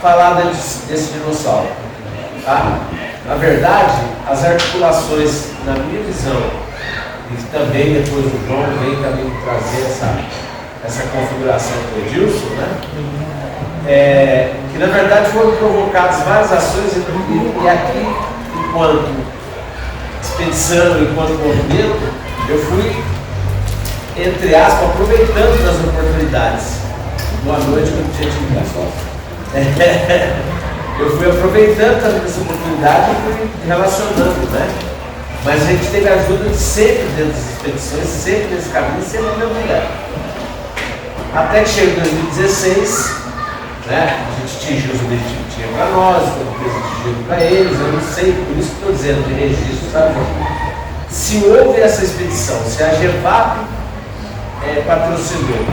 falar desse dinossauro. Tá? Na verdade, as articulações, na minha visão, e também depois o João vem também trazer essa configuração do Edilson, né? Que na verdade foram provocadas várias ações e aqui, enquanto expedição, enquanto movimento, eu fui, entre aspas, aproveitando das oportunidades. Boa noite, que eu não tinha te ligado. Eu fui aproveitando também essa oportunidade e fui relacionando, né? Mas a gente teve a ajuda de sempre dentro das expedições, sempre nesse caminho, sempre na mesma lugar. Até que chega em 2016, né? A gente atingiu os objetivos que tinha para nós, depois atingiu para eles, eu não sei, por isso que estou dizendo de registro, sabe? Se houve essa expedição, se a GEVAP patrocinou,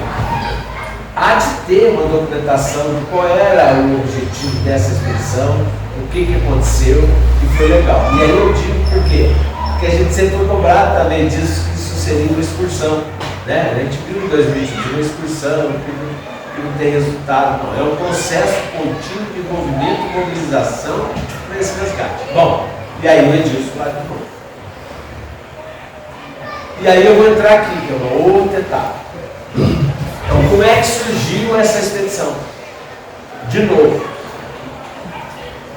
há de ter uma documentação de qual era o objetivo dessa expedição, o que aconteceu, e foi legal. E aí eu digo por quê? Porque a gente sempre foi cobrado também disso, que isso seria uma excursão, né? A gente viu em 2020 uma excursão, que não tem resultado, não. É um processo contínuo de envolvimento e mobilização para esse resgate. Bom, e aí o Edilson lá de novo. E aí eu vou entrar aqui, que é uma outra etapa. Então, como é que surgiu essa expedição? De novo,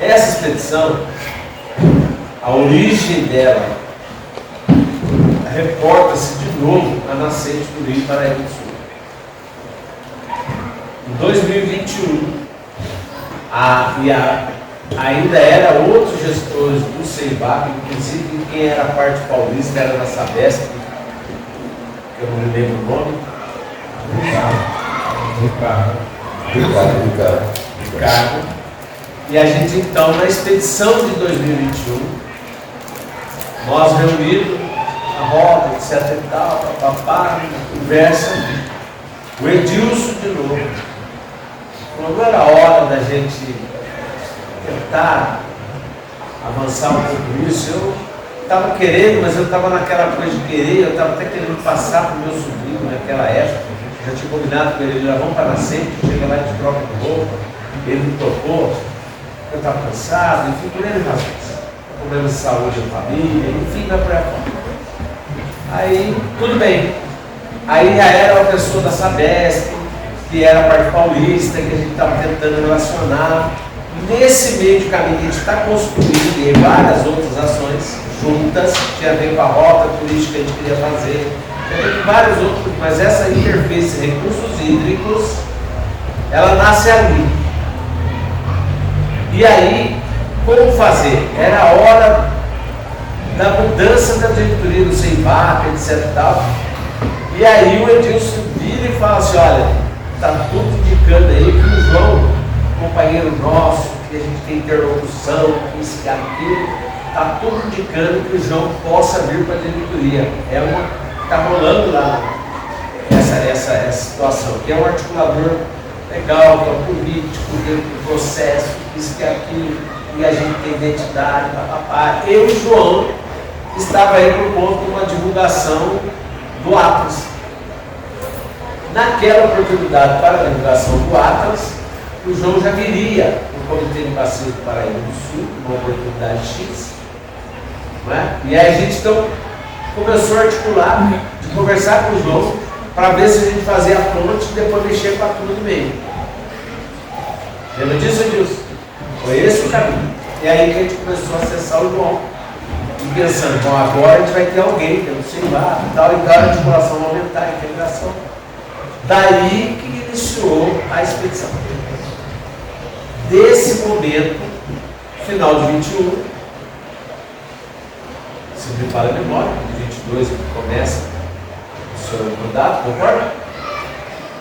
essa expedição, a origem dela reporta-se de novo a nascente do Rio Paraíba do Sul. Em 2021, ainda era outros gestores do CEIVAP, inclusive quem era a parte paulista era da Sabesp, que eu não me lembro o nome. Ricardo. E a gente então, na expedição de 2021, nós reunidos, a roda, etc e tal, papapá, conversa, o Edilson de novo. Quando era a hora da gente tentar avançar um pouco nisso, eu estava querendo, mas eu estava naquela coisa de querer, eu estava até querendo passar para o meu sobrinho naquela época. Já tinha combinado com ele, já vamos para nascente, chega lá de troca de roupa, ele me tocou, eu estava cansado, enfim, por ele razões. Problemas de saúde da família, enfim, vai para fora. Aí, tudo bem. Aí já era uma pessoa da Sabesp, que era a parte paulista, que a gente estava tentando relacionar. Nesse meio de caminho, a gente está construindo e várias outras ações juntas, tinha a ver com a rota turística que a gente queria fazer. Tem vários outros, mas essa interface de recursos hídricos, ela nasce ali. E aí, como fazer? Era a hora da mudança da diretoria do CEIVAP, etc e tal. E aí o Edilson vira e fala assim, olha, está tudo indicando aí que o João, companheiro nosso, que a gente tem interlocução, que isso, que aquilo, está tudo indicando que o João possa vir para a diretoria. Está rolando lá essa situação, que é um articulador legal, que é um político, dentro do processo, isso que aquilo, e a gente tem identidade, papapá. Eu e o João estava aí por conta de uma divulgação do Atlas. Naquela oportunidade para a divulgação do Atlas, o João já viria no Comitê de Bacias do Paraíba do Sul, uma oportunidade X, não é? E aí a gente então começou a articular, de conversar com o João, para ver se a gente fazia a ponte e depois mexer com a turma do meio. Lembra disso, Edilson? Foi esse o caminho. E aí que a gente começou a acessar o João. E pensando, bom, agora a gente vai ter alguém, eu não sei lá, e tal, então a articulação vai aumentar, a integração. Daí que iniciou a expedição. Desse momento, final de 21, se me fala a memória, de 22 começa o seu mandato, concorda?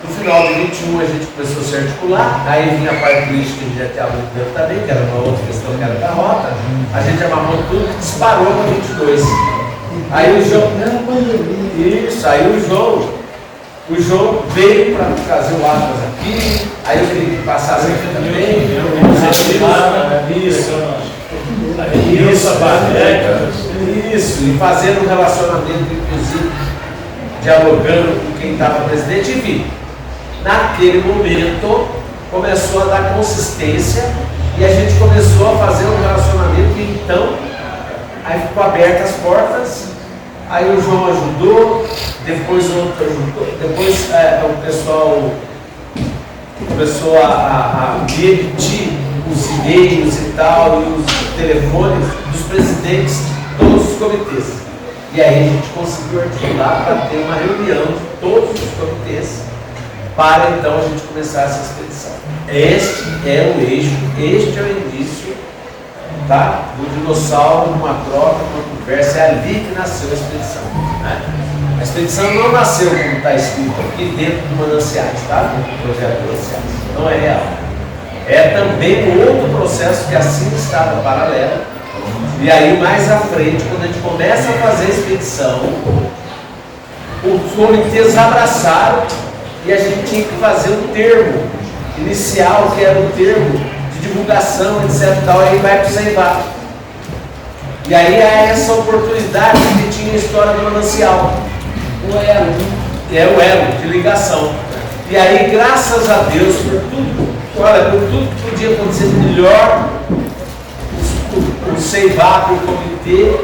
No final de 21 a gente começou a se articular, aí vinha a parte política que a gente já tinha há muito tempo também, que era uma outra questão que era da rota, a gente amarrou tudo e disparou para 22. Aí o João. Isso, aí o João veio para trazer o Atlas aqui, aí eu queria que passasse aqui também. Isso, e fazendo um relacionamento, inclusive, dialogando com quem estava presidente, enfim. Naquele momento começou a dar consistência e a gente começou a fazer um relacionamento e então aí ficou abertas as portas, aí o João ajudou, depois o outro ajudou, depois o pessoal começou a emitir os e-mails e tal, e os telefones dos presidentes de todos os comitês. E aí a gente conseguiu articular para ter uma reunião de todos os comitês para então a gente começar essa expedição. Este é o eixo, este é o início, tá? Do dinossauro, uma troca, uma conversa, é ali que nasceu a expedição. Né? A expedição não nasceu como está escrito aqui dentro do Mananciais, tá? Do projeto Mananciais. Não é real. É também um outro processo que assim estava paralelo. E aí mais à frente, quando a gente começa a fazer a expedição, os comitês abraçaram e a gente tinha que fazer um termo inicial, que era o termo de divulgação, etc. Tal, aí vai para o Seiva. E aí é essa oportunidade que tinha a história do Manancial. O elo. É o elo de ligação. E aí, graças a Deus, por tudo, olha, por tudo que podia acontecer melhor, o Seiva, o comitê,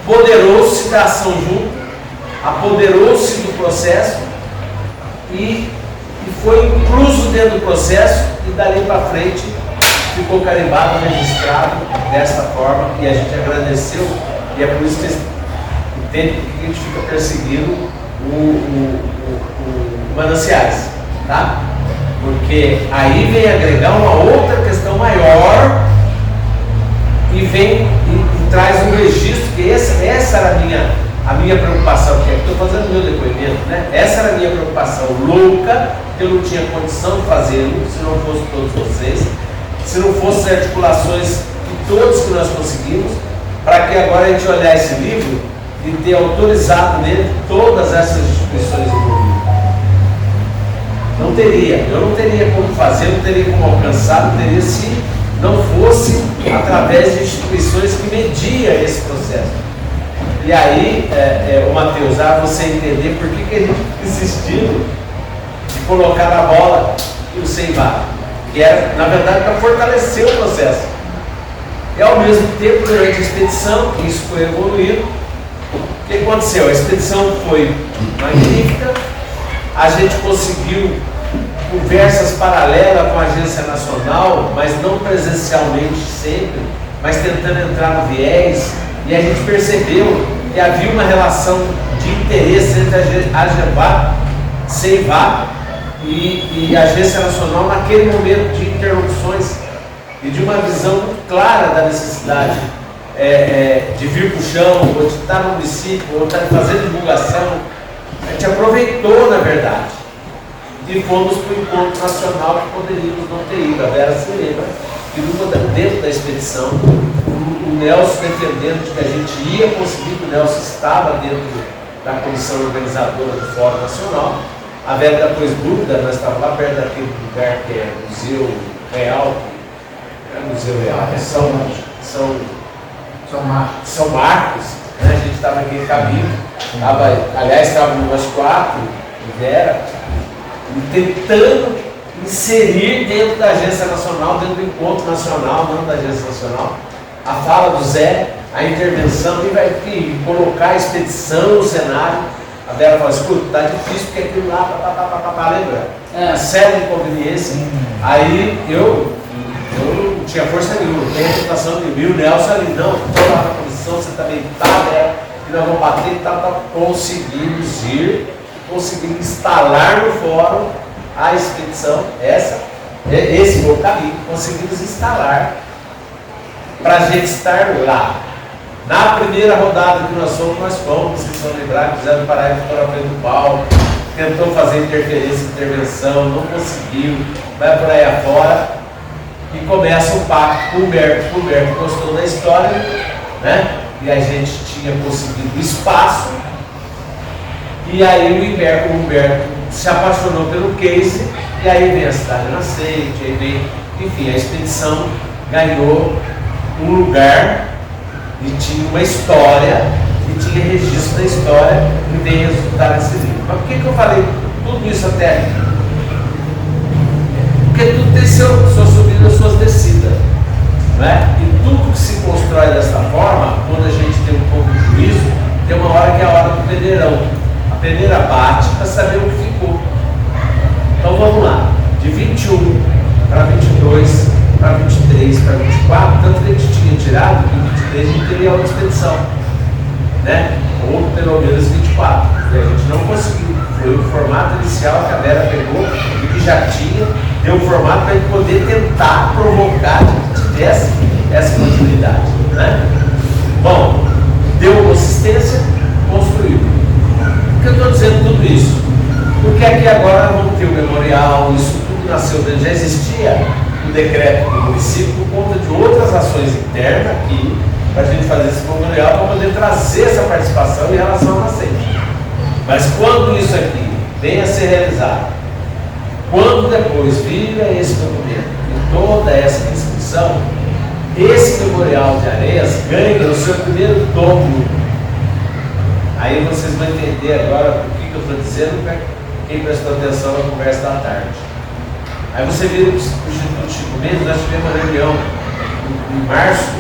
apoderou-se da ação junto, apoderou-se do processo e foi incluso dentro do processo e dali para frente ficou carimbado, registrado desta forma e a gente agradeceu e é por isso que entende que a gente fica perseguindo o Mananciais, tá? Porque aí vem agregar uma outra questão maior e vem e traz um registro, que essa era a minha preocupação, que estou fazendo meu depoimento, né? Essa era a minha preocupação louca, que eu não tinha condição de fazê-lo, se não fosse todos vocês, se não fossem articulações de todos que nós conseguimos, para que agora a gente olhar esse livro e ter autorizado nele todas essas instituições envolvidas. Não teria, eu não teria como fazer, não teria como alcançar, não teria se não fosse através de instituições que mediam esse processo. E aí, o Matheus, você entender por que a gente insistiu de colocar na bola o Seiva, que era, na verdade, para fortalecer o processo. E ao mesmo tempo, durante a expedição, isso foi evoluindo. O que aconteceu? A expedição foi magnífica, a gente conseguiu conversas paralelas com a agência nacional, mas não presencialmente sempre, mas tentando entrar no viés, e a gente percebeu que havia uma relação de interesse entre a AGEVAP, Seiva e a agência nacional naquele momento de interlocuções e de uma visão muito clara da necessidade de vir para o chão, ou de estar no município, ou de estar fazendo divulgação. A gente aproveitou, na verdade, e fomos para o encontro nacional que poderíamos não ter ido. A Vera se lembra que dentro da expedição, o Nelson defendendo de que a gente ia conseguir, que o Nelson estava dentro da comissão organizadora do Fórum Nacional. A Vera depois dúvida, nós estávamos lá perto daquele lugar que é Museu Real, Museu Real, São Marcos, né? A gente estava naquele caminho, aliás, estávamos nós quatro, Vera, tentando inserir dentro da agência nacional, dentro do encontro nacional, não da agência nacional, a fala do Zé, a intervenção, e vai colocar a expedição no cenário. A Vera fala, escuta, está difícil porque aquilo lá, lembra? Uma série de inconveniência. Aí eu tinha força nenhuma, não tem reputação nenhuma. E o Nelson ali, não, estou lá na comissão, você também está, né? E nós vamos bater e tal. Conseguimos ir, conseguimos instalar no fórum a expedição, esse foi o caminho, conseguimos instalar para a gente estar lá. Na primeira rodada que nós fomos, vocês vão lembrar, fizeram parar de fotografia do Paulo, tentou fazer intervenção, não conseguiu, vai por aí afora e começa o pacto com o Humberto. O Humberto gostou da história, né? E a gente tinha conseguido espaço, e aí o Humberto se apaixonou pelo case, e aí vem a Cidade Nascente, aí vem, enfim, a expedição ganhou um lugar e tinha uma história, e tinha registro da história, e veio resultar nesse livro. Mas por que eu falei tudo isso até aqui? Porque tudo tem sua subida e suas descidas, né? E tudo que se constrói dessa forma, quando a gente tem um pouco de juízo, tem uma hora que é a hora do peneirão. A peneira bate para saber o que ficou. Então vamos lá, de 21 para 22, para 23, para 24, tanto que a gente tinha tirado que em 23 a gente teria outra expedição, né? Ou pelo menos 24, e a gente não conseguiu. Foi o formato inicial que a Vera pegou e que já tinha, deu o formato para a gente poder tentar provocar que tivesse essa continuidade, né? Bom, deu consistência, construiu. Por que eu estou dizendo tudo isso? Porque aqui agora vamos ter o memorial, isso tudo nasceu, já existia o decreto do município por conta de outras ações internas aqui, para a gente fazer esse memorial, para poder trazer essa participação em relação à nascente. Mas quando isso aqui vem a ser realizado, quando depois vira esse documento e toda essa discussão, esse memorial de Areias ganha o seu primeiro tomo. Aí vocês vão entender agora o que eu estou dizendo para quem prestou atenção na conversa da tarde. Aí você vira o Instituto Chico Mendes, nós tivemos uma reunião em março,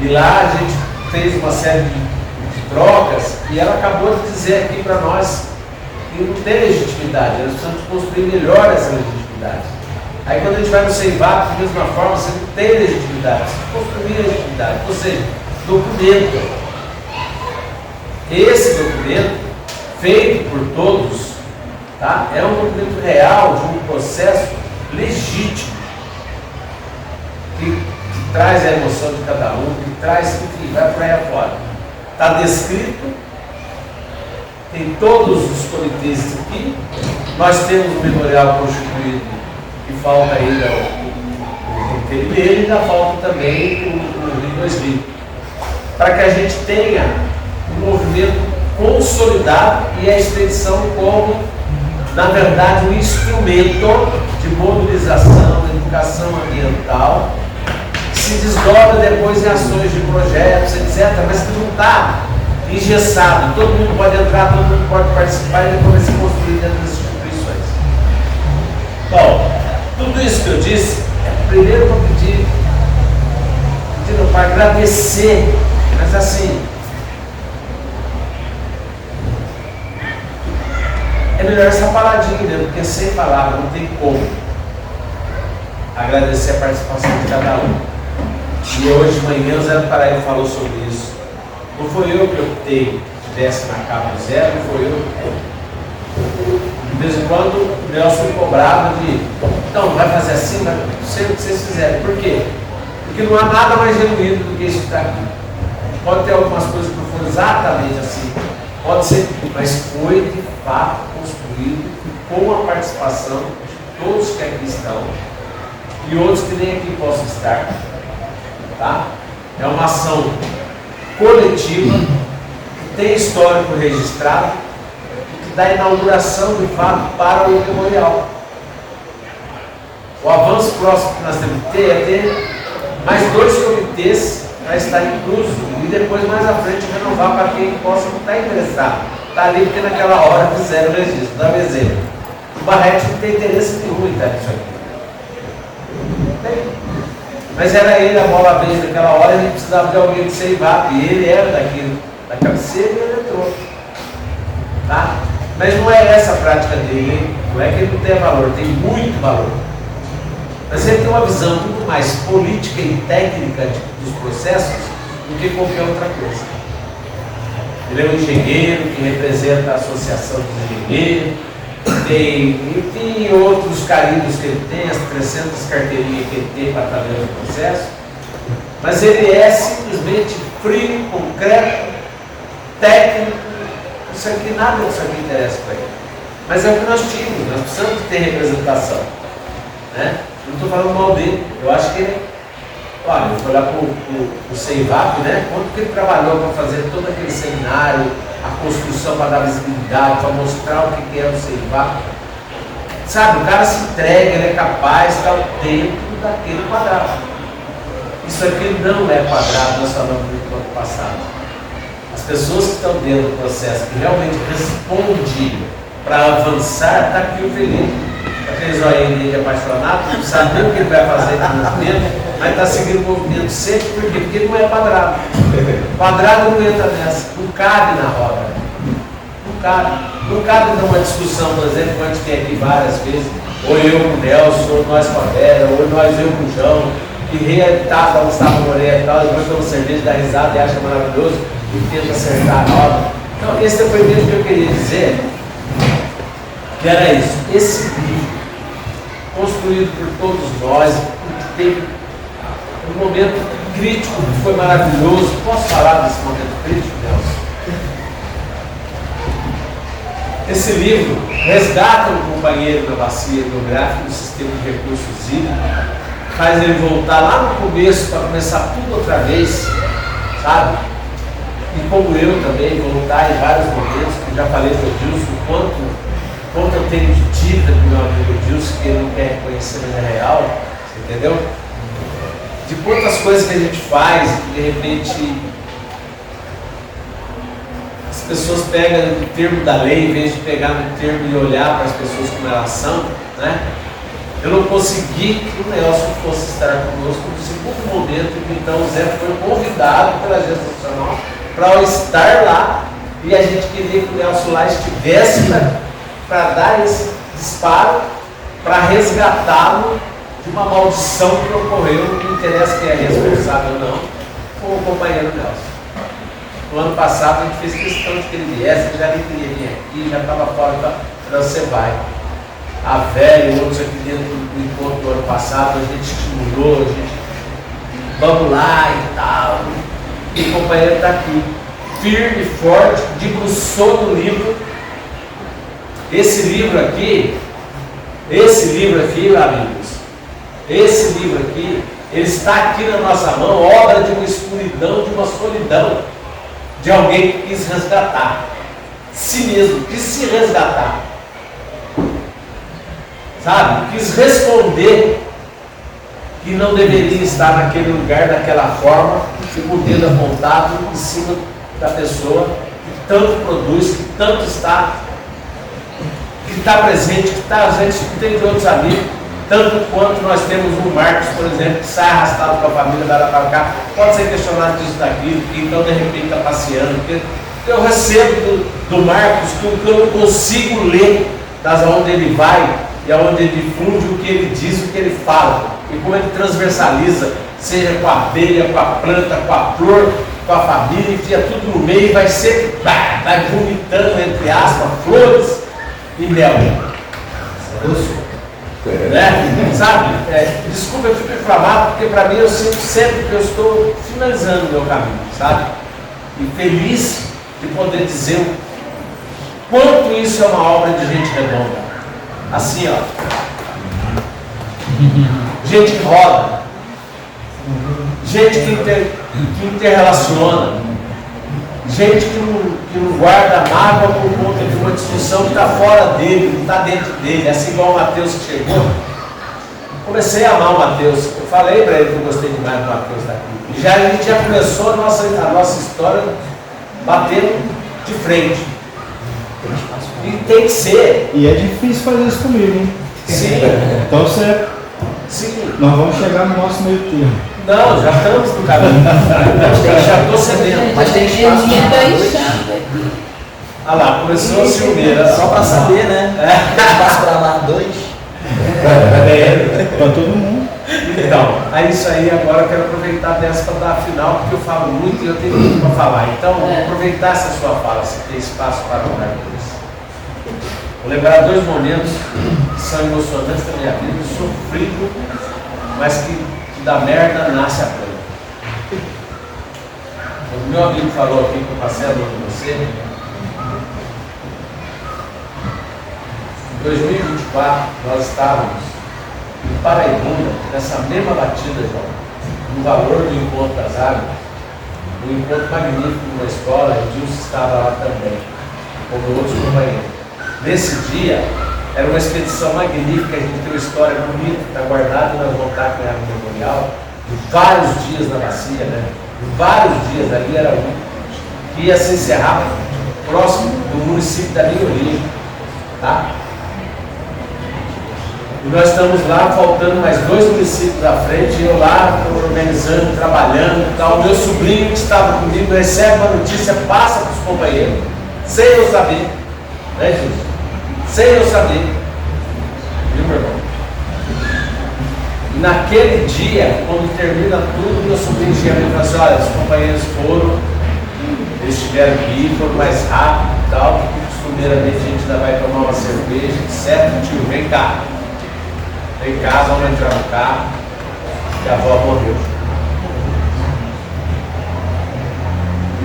e lá a gente fez uma série de trocas, e ela acabou de dizer aqui para nós que não tem legitimidade, nós precisamos construir melhor essa legitimidade. Aí quando a gente vai no CEIVAP, da mesma forma, você não tem legitimidade, você tem que construir legitimidade, ou seja, documento. Esse documento, feito por todos, tá? É um documento real de um processo legítimo, que traz a emoção de cada um, que traz, enfim, vai por aí afora. Está descrito, tem todos os comitês aqui, nós temos o memorial constituído, que falta ainda o comitê dele, e ainda falta também o Rio 2000, para que a gente tenha um movimento consolidado e a expedição como, na verdade, um instrumento de mobilização, de educação ambiental, que se desdobra depois em ações de projetos, etc., mas que não está engessado. Todo mundo pode entrar, todo mundo pode participar e depois vai se construir dentro das instituições. Bom, tudo isso que eu disse, primeiro eu vou pedir para agradecer, mas assim, é melhor essa paradinha, né? Porque sem palavra não tem como agradecer a participação de cada um. E hoje de manhã o Zé Paraíba falou sobre isso. Não foi eu que optei que tivesse na capa zero, não foi eu. De vez em quando o Nelson me cobrava de, não, vai fazer assim, vai ser o que vocês fizerem. Por quê? Porque não há nada mais genuíno do que isso que está aqui. Pode ter algumas coisas que não foram exatamente assim, pode ser, mas foi de fato construído com a participação de todos que aqui estão e outros que nem aqui possam estar. Tá? É uma ação coletiva que tem histórico registrado e que dá inauguração de fato para o memorial. O avanço próximo que nós temos que ter é ter mais 2 comitês para estar incluso e depois mais à frente renovar para quem possa não estar interessado. Está ali porque naquela hora fizeram o registro. Dá um exemplo. O Barrete não tem interesse nenhum em estar nisso aqui. Não tem. Mas era ele, a bola veio naquela hora, a gente precisava de alguém de CEIVAP, e ele era daquilo, da cabeceira, e ele entrou. Tá? Mas não é essa a prática dele, hein? Não é que ele não tenha valor, tem muito valor. Mas ele tem uma visão muito mais política e técnica dos processos do que qualquer outra coisa. Ele é um engenheiro que representa a Associação dos Engenheiros, tem outros carimbos que ele tem, as 300 carteirinhas que ele tem para trabalhar no processo, mas ele é simplesmente frio, concreto, técnico. Isso aqui, nada disso aqui interessa para ele. Mas é o que nós tínhamos, nós precisamos ter representação. Né? Não estou falando mal dele, eu acho que ele. Olha, eu vou olhar para o CEIVAP, né? Quanto que ele trabalhou para fazer todo aquele seminário, a construção para dar visibilidade, para mostrar o que é o CEIVAP. Sabe, o cara se entrega, ele é capaz, está dentro daquele quadrado. Isso aqui não é quadrado, nós falamos no encontro passado. As pessoas que estão dentro do processo, que realmente respondem para avançar, está aqui o Felipe. Aqueles olhinhos de apaixonado, não sabe nem o que ele vai fazer no movimento, mas está seguindo o movimento sempre, por quê? Porque ele não é quadrado. Quadrado não entra nessa, não cabe na roda. Não cabe. Não cabe numa discussão, por exemplo, que a gente tem aqui várias vezes, ou eu com o Nelson, ou nós com a Vera, ou nós eu com o João, que reeditava, Gustavo Moreira e tal, depois toma cerveja, dá risada e acha maravilhoso, e tenta acertar a roda. Então, esse depoimento que eu queria dizer, que era isso, esse livro, construído por todos nós, que teve um momento crítico que foi maravilhoso. Posso falar desse momento crítico, Nelson? Esse livro resgata um companheiro da bacia hidrográfica do sistema de recursos hídricos, faz ele voltar lá no começo para começar tudo outra vez, sabe? E como eu também, voltar em vários momentos, que já falei para o Dilson, quanto eu tenho de dívida com o meu amigo Dilson, que ele não quer reconhecer, mas é real, você entendeu? De quantas coisas que a gente faz, que de repente as pessoas pegam no termo da lei, em vez de pegar no termo e olhar para as pessoas como elas são, né? Eu não consegui que o Nelson fosse estar conosco no segundo momento, então o Zé foi convidado pela agência nacional para estar lá, e a gente queria que o Nelson lá estivesse para dar esse disparo, para resgatá-lo de uma maldição que ocorreu, não interessa quem é responsável ou não, com o companheiro Nelson. No ano passado a gente fez questão de que ele viesse, ele já nem queria vir aqui, já estava fora, então você vai. A velha e outros aqui dentro do encontro do ano passado, a gente estimulou, a gente vamos lá e tal. E o companheiro está aqui, firme e forte, debruçou no livro. Esse livro aqui, amigos, esse livro aqui, ele está aqui na nossa mão, obra de uma escuridão, de uma solidão, de alguém que quis resgatar si mesmo, quis se resgatar, sabe? Quis responder que não deveria estar naquele lugar, daquela forma, e com o dedo apontado em cima da pessoa que tanto produz, que tanto está, que está presente, que está ausente, que tem de outros amigos, tanto quanto nós temos o Marcos, por exemplo, que sai arrastado com a família, vai lá para cá, pode ser questionado disso daquilo, que então de repente está passeando, porque eu recebo do Marcos que eu não consigo ler das onde ele vai e aonde ele difunde o que ele diz, o que ele fala, e como ele transversaliza, seja com a abelha, com a planta, com a flor, com a família, enfia tudo no meio e vai sempre, vai vomitando, entre aspas, flores e mel. Né? Sabe? Desculpa, eu fico inflamado, porque para mim eu sinto sempre que eu estou finalizando o meu caminho, sabe? E feliz de poder dizer o quanto isso é uma obra de gente redonda. Assim, ó. Gente que roda. Gente que interrelaciona. Gente que não guarda mágoa por conta de uma discussão que está fora dele, não está dentro dele. Assim igual o Mateus que chegou. Comecei a amar o Mateus. Eu falei para ele que eu gostei demais do Mateus daqui. A gente já começou a nossa história batendo de frente. E tem que ser. E é difícil fazer isso comigo, hein? Sim. Então você. Sim. Nós vamos chegar no nosso meio termo. Não, já estamos no caminho. Já estou cedendo. Mas tem espaço para Ah lá, começou a ciumeira. Só para saber, né? Tem espaço para lá 2. Para todo mundo. Então, aí isso aí agora eu quero aproveitar dessa para dar a final, porque eu falo muito e eu tenho muito para falar. Então, vou aproveitar essa sua fala, se tem espaço para orar por isso. Vou lembrar 2 momentos que são emocionantes da minha vida, sofrido, mas que da merda nasce a planta. O meu amigo falou aqui que eu passei a mão com você. Em 2024, nós estávamos em Paraibuna, nessa mesma batida, João, no valor do encontro das águas, um encontro magnífico numa escola, o Dilson estava lá também, como outros companheiros. Nesse dia, era uma expedição magnífica, a gente tem uma história bonita, está guardada, nós vamos estar com ela no memorial, de vários dias na bacia, né? De vários dias, ali era um, que ia se encerrar próximo do município da minha origem, tá? E nós estamos lá, faltando mais 2 municípios à frente, eu lá organizando, trabalhando, tal. O meu sobrinho que estava comigo recebe uma notícia, passa para os companheiros, sem eu saber, né, Jesus? Sem eu saber, viu, meu irmão? E naquele dia, quando termina tudo, meu sobrinho chega e fala assim: olha, os companheiros foram, eles tiveram que ir, foram mais rápido e tal, porque costumeiramente a gente ainda vai tomar uma cerveja, certo, tio, vem cá. Em casa, vamos entrar no carro, e a avó morreu.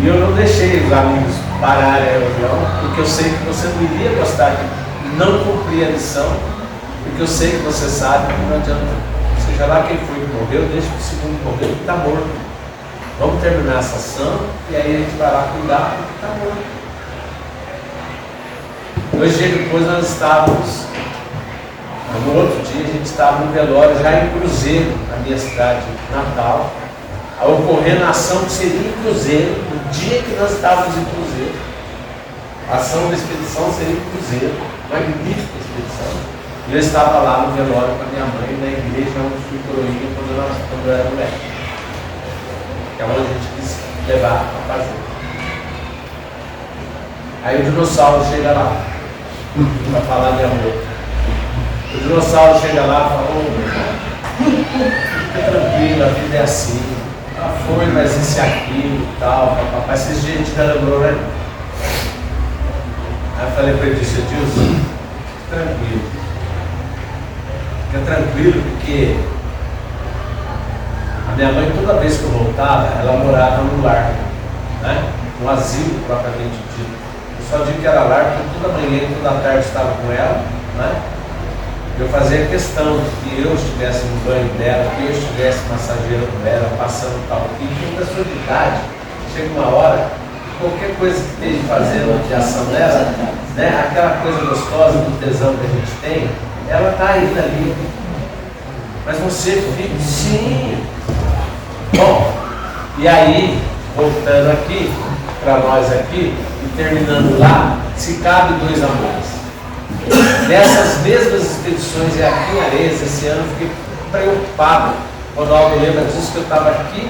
E eu não deixei os amigos pararem a reunião, porque eu sei que você não iria gostar de não cumprir a lição, porque eu sei que você sabe que não adianta, seja lá quem foi que morreu, deixa que o segundo morreu, que está morto. Vamos terminar essa ação, e aí a gente vai lá cuidar, porque está morto. 2 dias depois nós estávamos. No outro dia a gente estava no velório, já em Cruzeiro, na minha cidade natal, a ocorrendo a ação que seria em Cruzeiro, no dia que nós estávamos em Cruzeiro. A ação da expedição seria em Cruzeiro, magnífica expedição. E eu estava lá no velório com a minha mãe, na igreja onde fui coroinha quando eu era moleque. Que é onde a gente quis levar a fazer. Aí o dinossauro chega lá, para falar de amor. O dinossauro chega lá e fala: ô, meu irmão, fica tranquilo, a vida é assim. Ah, foi, mas isso e aquilo e tal, papai. Esses dias a gente já lembrou, né? Aí eu falei para ele: disse, Edilson, fica tranquilo. Fica tranquilo, porque a minha mãe, toda vez que eu voltava, ela morava no lar, né? No asilo, propriamente dito. Eu só digo que era lar, porque toda manhã e toda tarde eu estava com ela, né? Eu fazia questão de que eu estivesse no banho dela, que eu estivesse massageando ela, passando tal. E com a sua idade, chega uma hora, qualquer coisa que esteja fazendo de ação dela, né, aquela coisa gostosa do tesão que a gente tem, ela está ainda ali. Mas você fica, sim. Bom, e aí, voltando aqui, para nós aqui, e terminando lá, se cabe 2 amores. Nessas mesmas expedições e aqui em Areias, esse ano, eu fiquei preocupado quando algo lembra disso, que eu estava aqui,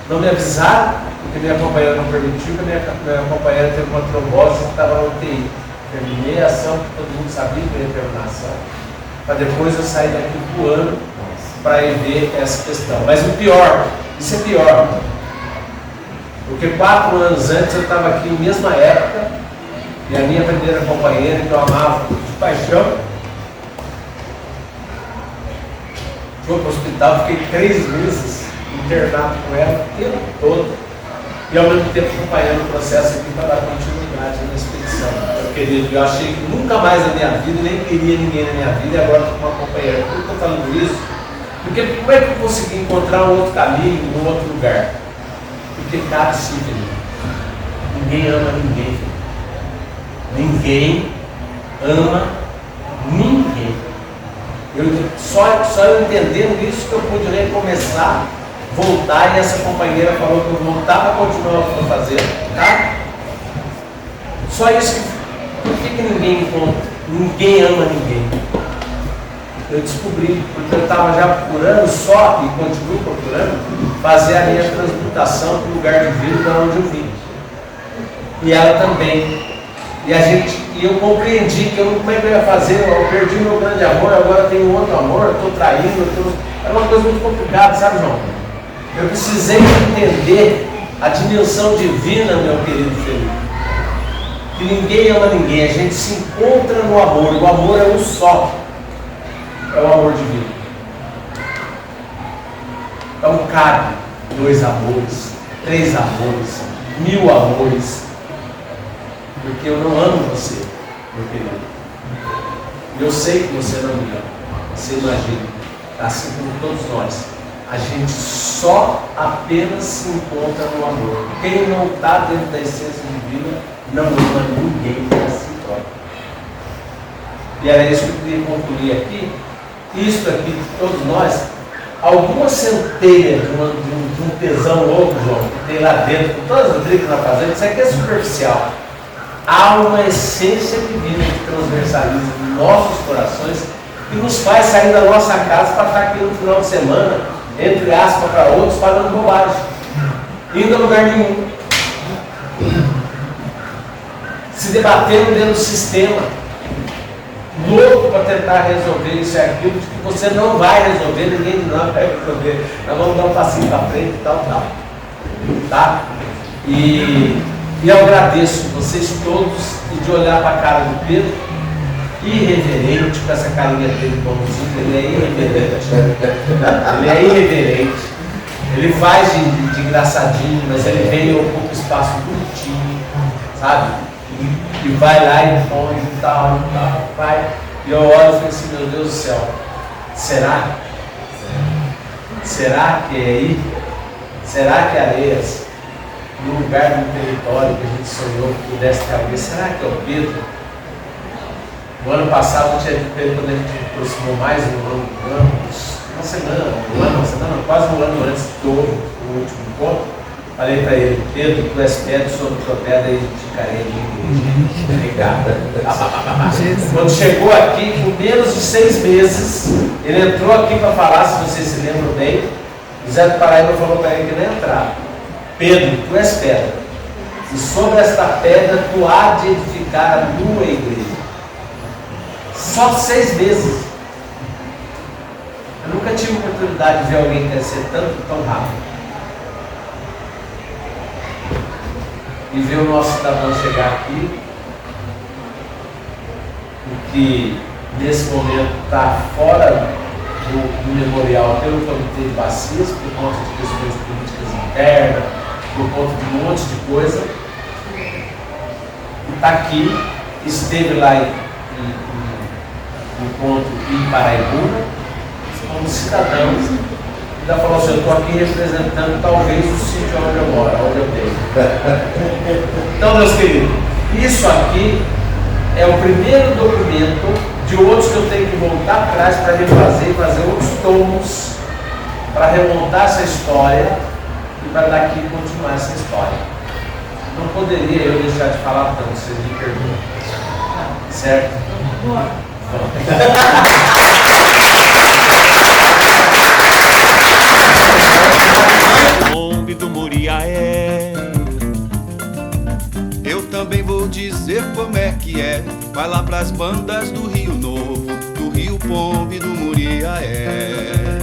não me avisaram, porque minha companheira não permitiu, que minha companheira teve uma trombose e estava na UTI. Terminei a ação, porque todo mundo sabia que eu ia terminar a ação, para depois eu sair daqui voando para ir ver essa questão. Mas o pior, isso é pior, porque 4 anos antes eu estava aqui, na mesma época, e a minha primeira companheira, que eu amava de paixão, foi para o hospital, fiquei 3 meses internado com ela o tempo todo, e ao mesmo tempo acompanhando o processo aqui para dar continuidade na expedição. Meu querido, eu achei que nunca mais na minha vida, nem queria ninguém na minha vida, e agora estou com uma companheira. Por que eu estou falando isso? Porque como é que eu consegui encontrar um outro caminho, um outro lugar? Porque cabe sim, querido. Ninguém ama ninguém. Ninguém ama ninguém. Só eu entendendo isso que eu pude recomeçar, voltar, e essa companheira falou que eu voltava a continuar o que eu estou fazendo, tá? Só isso que. Por que ninguém encontra? Ninguém ama ninguém. Eu descobri, porque eu estava já procurando só, e continuo procurando, fazer a minha transmutação para o lugar de vida de onde eu vim. E ela também. E eu compreendi que como é que eu ia fazer, eu perdi meu grande amor, agora tenho outro amor, eu estou traindo, Era uma coisa muito complicada, sabe, João? Eu precisei entender a dimensão divina, meu querido Felipe. Que ninguém ama ninguém, a gente se encontra no amor. O amor é um só. É o amor divino. Então cabe 2 amores, 3 amores, 1000 amores. Porque eu não amo você, meu querido. E eu sei que você não me ama. Você imagina, assim como todos nós. A gente só apenas se encontra no amor. Quem não está dentro da essência divina não ama ninguém para si próprio. E era isso que eu queria concluir aqui. Isto aqui, todos nós, alguma centelha de um tesão louco, João, que tem lá dentro, com todas as brigas na fazenda, isso aqui é superficial. Há uma essência divina de transversalismo em nossos corações que nos faz sair da nossa casa para estar aqui no final de semana, entre aspas para outros, falando bobagem, indo a lugar nenhum, se debatendo dentro do sistema, louco para tentar resolver isso e aquilo, que você não vai resolver, ninguém não vai resolver, nós vamos dar um passinho para frente e tal, tá? E eu agradeço vocês todos, e de olhar para a cara do Pedro, irreverente, com essa carinha dele bonzinho, ele é irreverente. Ele é irreverente. Ele faz de engraçadinho, mas ele vem e ocupa espaço bonitinho, sabe? E vai lá e põe e tal, vai. E eu olho e falo assim, meu Deus do céu, será? Será que é aí? Será que é Areias, no lugar do território que a gente sonhou que pudesse ter alguém, será que é o Pedro? No ano passado, eu tinha dito para ele, quando a gente aproximou mais uma semana, quase um ano antes do último encontro, falei para ele, Pedro, tu és pedra, sobre tua pedra e ficarei ali. Obrigado. Quando chegou aqui, com menos de 6 meses, ele entrou aqui para falar, se vocês se lembram bem, o Zé do Paraíba falou para ele que não ia entrar. Pedro, tu és pedra, e sobre esta pedra tu há de edificar a tua igreja. Só 6 meses. Eu nunca tive oportunidade de ver alguém crescer tanto, tão rápido. E ver o nosso cidadão chegar aqui, o que nesse momento está fora do memorial pelo Comitê de Bacias, por conta de questões políticas internas, por conta de um monte de coisa. E está aqui, esteve lá em encontro em Paraibuna, como cidadão, ainda falou assim, eu estou aqui representando talvez o sítio onde eu moro, onde eu tenho. Então, meus queridos, isso aqui é o primeiro documento de outros que eu tenho que voltar atrás para refazer, fazer outros tomos, para remontar essa história e para daqui continuar essa história. Não poderia eu deixar de falar tanto, vocês me perguntam. Certo? Pombe do Muriaé. Eu também vou dizer como é que é. Vai lá pras bandas do Rio Novo, do Rio Pombe do Muriaé.